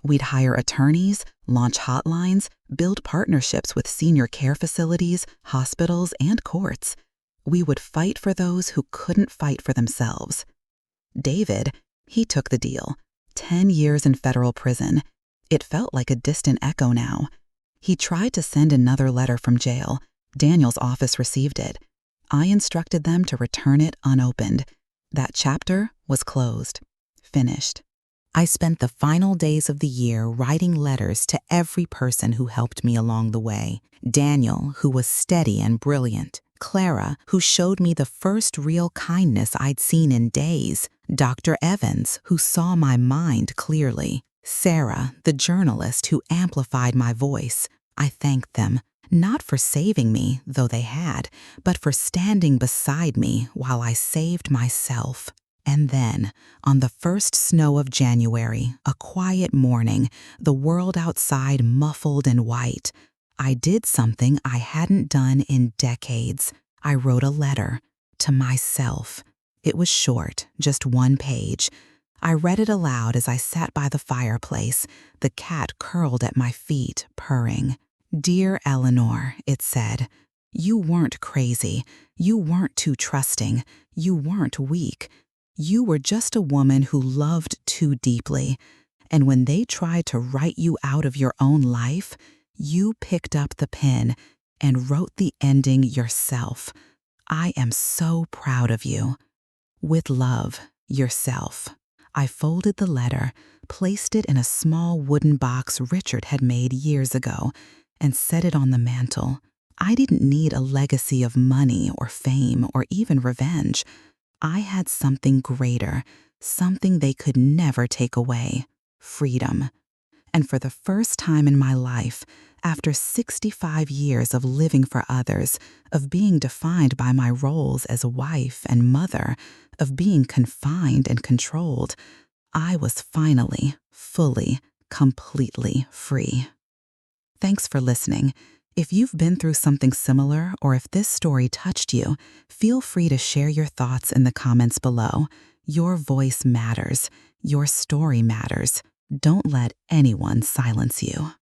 We'd hire attorneys, launch hotlines, build partnerships with senior care facilities, hospitals, and courts. We would fight for those who couldn't fight for themselves. David, he took the deal. 10 years in federal prison. It felt like a distant echo now. He tried to send another letter from jail. Daniel's office received it. I instructed them to return it unopened. That chapter was closed. Finished. I spent the final days of the year writing letters to every person who helped me along the way. Daniel, who was steady and brilliant. Clara, who showed me the first real kindness I'd seen in days. Dr. Evans, who saw my mind clearly. Sarah, the journalist who amplified my voice. I thanked them, not for saving me, though they had, but for standing beside me while I saved myself. And then, on the first snow of January, a quiet morning, the world outside muffled in white, I did something I hadn't done in decades. I wrote a letter to myself. It was short, just 1 page. I read it aloud as I sat by the fireplace, the cat curled at my feet, purring. "Dear Eleanor," it said, "you weren't crazy. You weren't too trusting. You weren't weak. You were just a woman who loved too deeply. And when they tried to write you out of your own life, you picked up the pen and wrote the ending yourself. I am so proud of you. With love, yourself." I folded the letter, placed it in a small wooden box Richard had made years ago, and set it on the mantel. I didn't need a legacy of money or fame or even revenge. I had something greater, something they could never take away: freedom. And for the first time in my life, after 65 years of living for others, of being defined by my roles as a wife and mother, of being confined and controlled, I was finally, fully, completely free. Thanks for listening. If you've been through something similar, or if this story touched you, feel free to share your thoughts in the comments below. Your voice matters. Your story matters. Don't let anyone silence you.